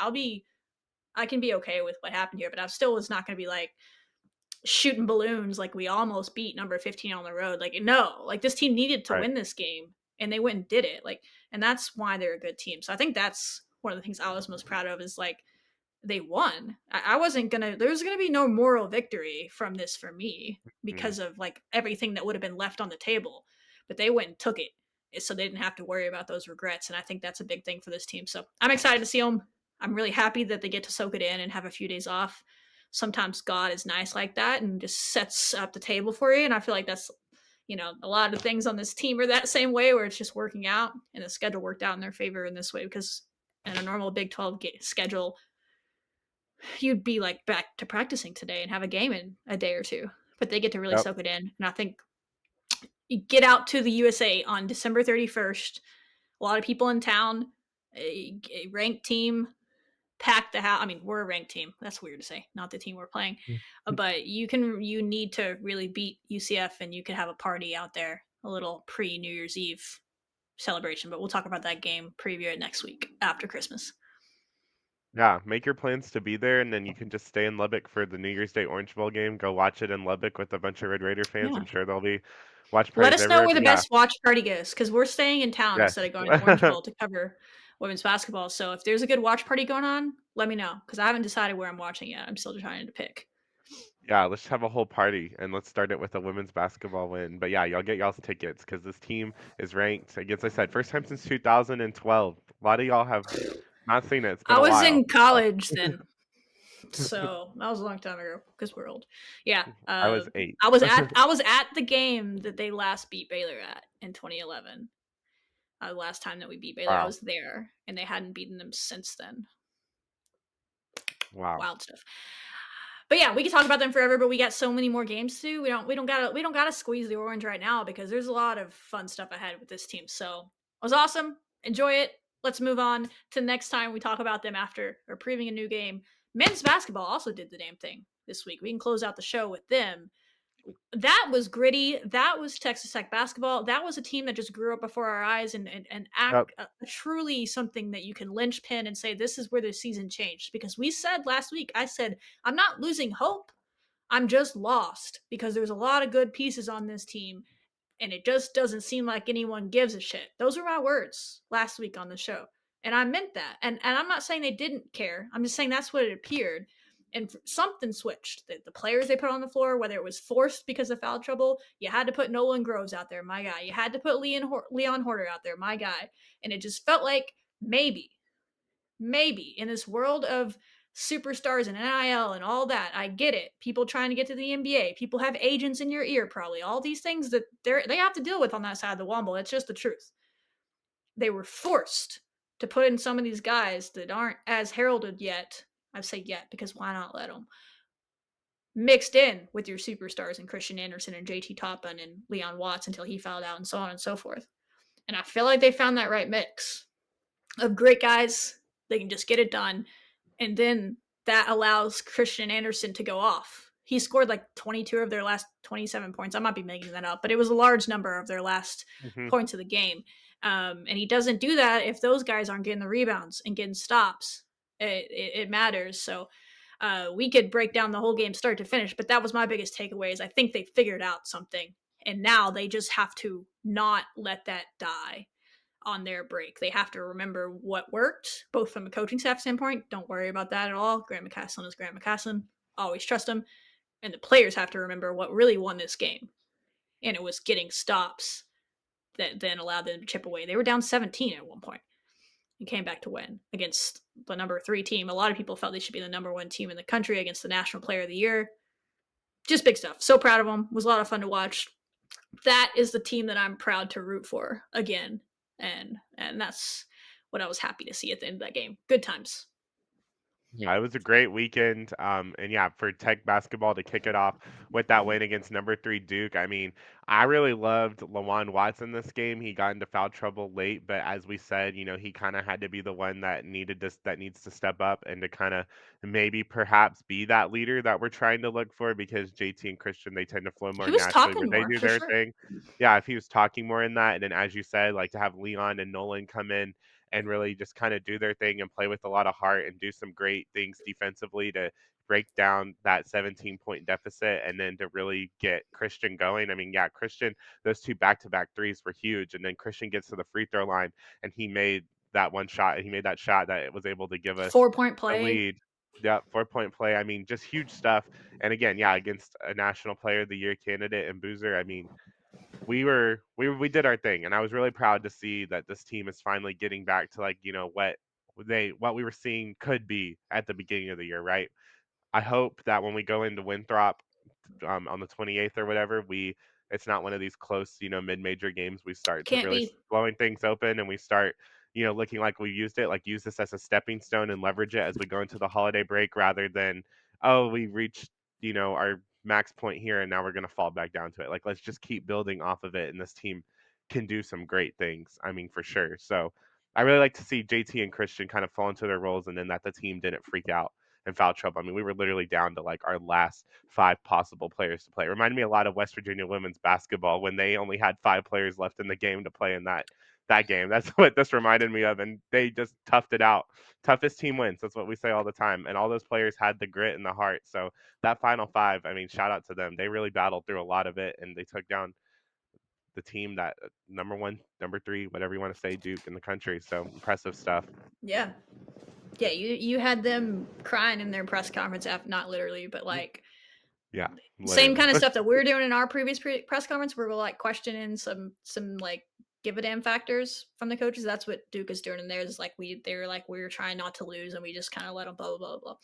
I can be okay with what happened here, but I still was not going to be like shooting balloons like we almost beat number 15 on the road. Like, no, like this team needed to right. win this game and they went and did it. Like, and that's why they're a good team. So I think that's one of the things I was most proud of is like they won. I wasn't gonna, there was gonna be no moral victory from this for me Mm, because of like everything that would have been left on the table, but they went and took it. So they didn't have to worry about those regrets. And I think that's a big thing for this team. So I'm excited to see them. I'm really happy that they get to soak it in and have a few days off. Sometimes God is nice like that and just sets up the table for you. And I feel like that's, a lot of things on this team are that same way where it's just working out and the schedule worked out in their favor in this way because in a normal Big 12 schedule, you'd be like back to practicing today and have a game in a day or two. But they get to really yep. soak it in. And I think you get out to the USA on December 31st. A lot of people in town, a ranked team, pack the house. I mean, we're a ranked team. That's weird to say, not the team we're playing. But you need to really beat UCF and you could have a party out there, a little pre New Year's Eve celebration. But we'll talk about that game, preview it next week after Christmas. Yeah, make your plans to be there, and then you can just stay in Lubbock for the New Year's Day Orange Bowl game. Go watch it in Lubbock with a bunch of Red Raider fans. Yeah. I'm sure there'll be watch Let parties us know everywhere. where the But yeah, best watch party goes because we're staying in town instead yes. of going to Orange Bowl to cover women's basketball. So if there's a good watch party going on, let me know because I haven't decided where I'm watching yet. I'm still trying to pick. Yeah, let's have a whole party and let's start it with a women's basketball win. But yeah, y'all get y'all's tickets because this team is ranked against, I said, first time since 2012. A lot of y'all have not seen it. It's been I a was while. in college then. So that was a long time ago because we're old. Yeah. I was 8. I was at the game that they last beat Baylor at in 2011. The last time that we beat Baylor, I Wow. was there, and they hadn't beaten them since then. Wow. Wild stuff. But yeah, we could talk about them forever, but we got so many more games to do. We don't gotta squeeze the orange right now because there's a lot of fun stuff ahead with this team. So it was awesome. Enjoy it. Let's move on to next time we talk about them after or previewing a new game. Men's basketball also did the damn thing this week. We can close out the show with them. That was gritty. That was Texas Tech basketball. That was a team that just grew up before our eyes and Yep. act truly something that you can linchpin and say this is where the season changed. Because we said last week, I said I'm not losing hope. I'm just lost because there's a lot of good pieces on this team and it just doesn't seem like anyone gives a shit. Those were my words last week on the show. And I meant that. And I'm not saying they didn't care. I'm just saying that's what it appeared. And something switched. The players they put on the floor, whether it was forced because of foul trouble, you had to put Nolan Groves out there, my guy. You had to put Leon Horter out there, my guy. And it just felt like maybe in this world of superstars and NIL and all that, I get it. People trying to get to the NBA, people have agents in your ear, probably all these things that they have to deal with on that side of the womble. It's just the truth. They were forced to put in some of these guys that aren't as heralded yet. I say yet because why not let them mixed in with your superstars and Christian Anderson and JT Toppin and Leon Watts until he fouled out and so on and so forth. And I feel like they found that right mix of great guys. They can just get it done. And then that allows Christian Anderson to go off. He scored like 22 of their last 27 points. I might be making that up, but it was a large number of their last Hmm. points of the game. And he doesn't do that if those guys aren't getting the rebounds and getting stops. It matters. So we could break down the whole game start to finish, but that was my biggest takeaway is I think they figured out something. And now they just have to not let that die on their break. They have to remember what worked, both from a coaching staff standpoint. Don't worry about that at all. Grant McCasland is Grant McCasland. Always trust him. And the players have to remember what really won this game. And it was getting stops that then allowed them to chip away. They were down 17 at one point and came back to win against the number 3 team. A lot of people felt they should be the number 1 team in the country against the National Player of the Year. Just big stuff. So proud of them. It was a lot of fun to watch. That is the team that I'm proud to root for again. And that's what I was happy to see at the end of that game. Good times. Yeah, it was a great weekend. And yeah, for Tech basketball to kick it off with that win against number 3 Duke. I mean, I really loved Lawan Watson this game. He got into foul trouble late, but as we said, he kind of had to be the one that needs to step up and to kind of maybe perhaps be that leader that we're trying to look for because JT and Christian they tend to flow more He was naturally where talking they more do for their sure. thing. Yeah, if he was talking more in that, and then as you said, like to have Leon and Nolan come in and really just kind of do their thing and play with a lot of heart and do some great things defensively to break down that 17-point deficit and then to really get Christian going. I mean, yeah, Christian, those two back-to-back threes were huge. And then Christian gets to the free throw line and he made that one shot. He made that shot that it was able to give us 4-point the play. lead. Yeah, 4-point play. I mean, just huge stuff. And again, yeah, against a National Player of the Year candidate and Boozer. I mean, we did our thing, and I was really proud to see that this team is finally getting back to like what we were seeing could be at the beginning of the year, right? I hope that when we go into Winthrop on the 28th or whatever, it's not one of these close, mid-major games. We start to Can't really be. blowing things open and we start, looking like we used it, like use this as a stepping stone and leverage it as we go into the holiday break rather than, oh, we reached, our max point here and now we're going to fall back down to it. Like, let's just keep building off of it and this team can do some great things. I mean, for sure. So I really like to see JT and Christian kind of fall into their roles and then that the team didn't freak out and foul trouble. I mean, we were literally down to like our last five possible players to play. It reminded me a lot of West Virginia women's basketball when they only had five players left in the game to play in that game. That's what this reminded me of, and they just toughed it out. Toughest team wins. That's what we say all the time. And all those players had the grit and the heart. So that final five, I mean, shout out to them. They really battled through a lot of it, and they took down the team that number one, number three, whatever you want to say, Duke in the country. So impressive stuff. Yeah. Yeah, you had them crying in their press conference after, not literally, but Mm, like yeah, same literally. kind of stuff that we were doing in our previous press conference, where we're like questioning some like give a damn factors from the coaches. That's what Duke is doing in theirs. Is like they're like we were trying not to lose, and we just kind of let them blah blah blah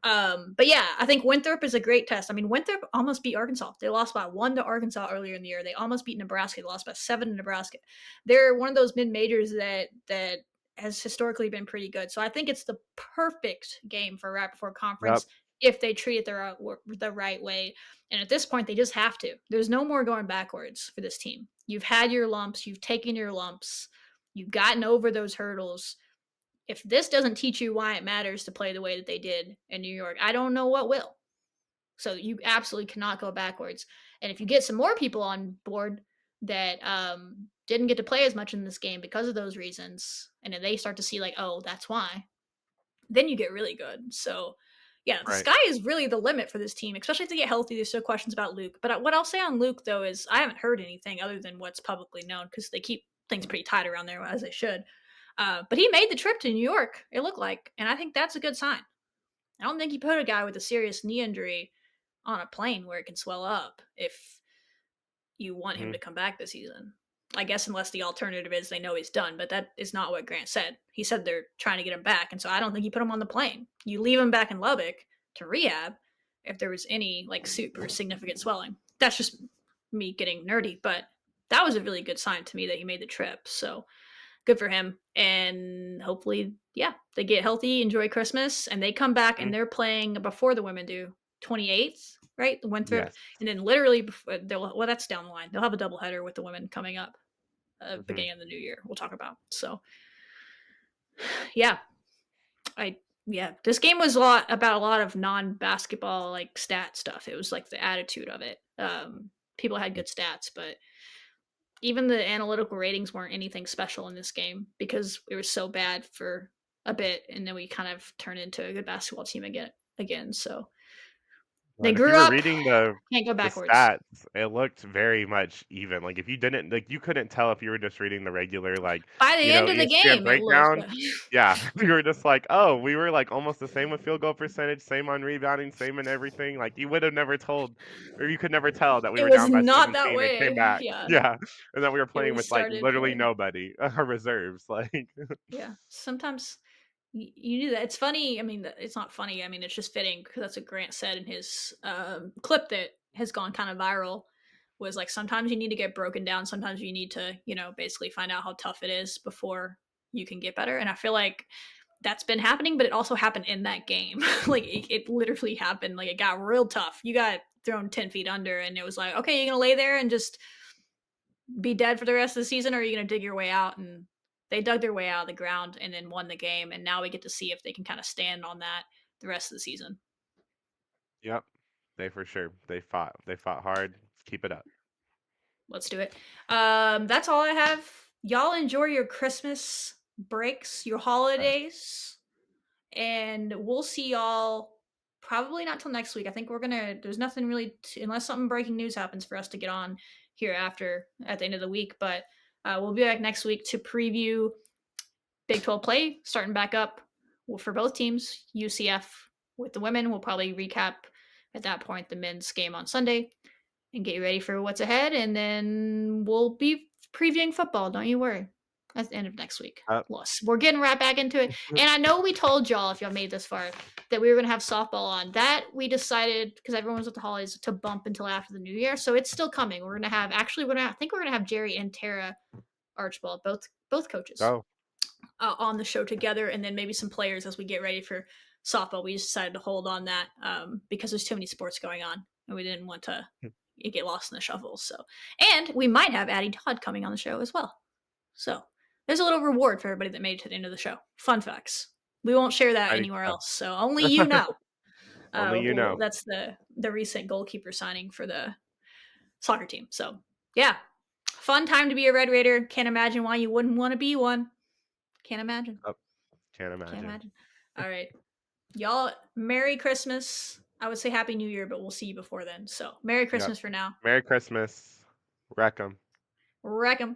blah. But yeah, I think Winthrop is a great test. I mean, Winthrop almost beat Arkansas. They lost by 1 to Arkansas earlier in the year. They almost beat Nebraska. They lost by 7 to Nebraska. They're one of those mid majors that has historically been pretty good. So I think it's the perfect game for right before Yep. conference if they treat it the right way. And at this point, they just have to. There's no more going backwards for this team. You've had your lumps, you've taken your lumps, you've gotten over those hurdles. If this doesn't teach you why it matters to play the way that they did in New York, I don't know what will. So you absolutely cannot go backwards. And if you get some more people on board that didn't get to play as much in this game because of those reasons, and then they start to see like, oh, that's why, then you get really good. So, yeah, the Right. sky is really the limit for this team, especially if they get healthy. There's still questions about Luke. But what I'll say on Luke, though, is I haven't heard anything other than what's publicly known because they keep things pretty tight around there as they should. But he made the trip to New York, it looked like. And I think that's a good sign. I don't think you put a guy with a serious knee injury on a plane where it can swell up if you want him Mhm. to come back this season. I guess unless the alternative is they know he's done, but that is not what Grant said. He said they're trying to get him back, and so I don't think you put him on the plane. You leave him back in Lubbock to rehab if there was any like super significant swelling. That's just me getting nerdy, but that was a really good sign to me that he made the trip. So good for him. And hopefully, yeah, they get healthy, enjoy Christmas, and they come back and Mhm. they're playing before the women do 28th, right? The Winthrop, Yes. and then literally before they'll well, that's down the line. They'll have a doubleheader with the women coming up Mhm. beginning of the new year. We'll talk about. So yeah, I yeah, this game was a lot of non basketball like stat stuff. It was like the attitude of it. People had good stats, but even the analytical ratings weren't anything special in this game because it was so bad for a bit, and then we kind of turned into a good basketball team again. So they And if you grew were up, reading the can't go the backwards. stats, it looked very much even. Like if you didn't like you couldn't tell if you were just reading the regular like, By the end of the ESPN game, it looked breakdown. Yeah, you were just like, "Oh, we were like almost the same with field goal percentage, same on rebounding, same in everything." Like you would have never told or you could never tell that we it were was down by not that 17 and came way. back. Yeah, Yeah. And that we were it playing was with like started literally good. nobody, our reserves like. Yeah, sometimes you do that. It's funny. I mean, it's not funny. I mean, it's just fitting because that's what Grant said in his clip that has gone kind of viral. Was like sometimes you need to get broken down. Sometimes you need to, basically find out how tough it is before you can get better. And I feel like that's been happening, but it also happened in that game. Like it literally happened. Like it got real tough. You got thrown 10 feet under, and it was like, okay, you're gonna lay there and just be dead for the rest of the season, or are you gonna dig your way out? And they dug their way out of the ground and then won the game. And now we get to see if they can kind of stand on that the rest of the season. Yep. They for sure. They fought hard. Let's keep it up. Let's do it. That's all I have. Y'all enjoy your Christmas breaks, your Yes. holidays, and we'll see y'all probably not till next week. I think we're gonna. There's nothing really unless something breaking news happens for us to get on here after at the end of the week. But we'll be back next week to preview Big 12 play starting back up for both teams. UCF with the women. We'll probably recap at that point the men's game on Sunday and get you ready for what's ahead. And then we'll be previewing football. Don't you worry. At the end of next week. Uh, Plus, we're getting right back into it. And I know we told y'all, if y'all made this far, that we were going to have softball on. That we decided, because everyone was at the holidays, to bump until after the new year. So it's still coming. We're going to have, actually, I think we're going to have Jerry and Tara Archibald, both coaches, go. on the show together, and then maybe some players as we get ready for softball. We just decided to hold on that because there's too many sports going on, and we didn't want to get lost in the shuffle. So, and we might have Addie Todd coming on the show as well. So there's a little reward for everybody that made it to the end of the show. Fun facts. We won't share that Exciting anywhere stuff. else. So only you know. Only you Well, know. that's the recent goalkeeper signing for the soccer team. So yeah, fun time to be a Red Raider. Can't imagine why you wouldn't want to be one. Can't imagine. Oh, can't Can't imagine. imagine. All right. Y'all, Merry Christmas. I would say Happy New Year, but we'll see you before then. So, Merry Yep. Christmas for now. Merry Christmas. Wreck 'em. Wreck 'em.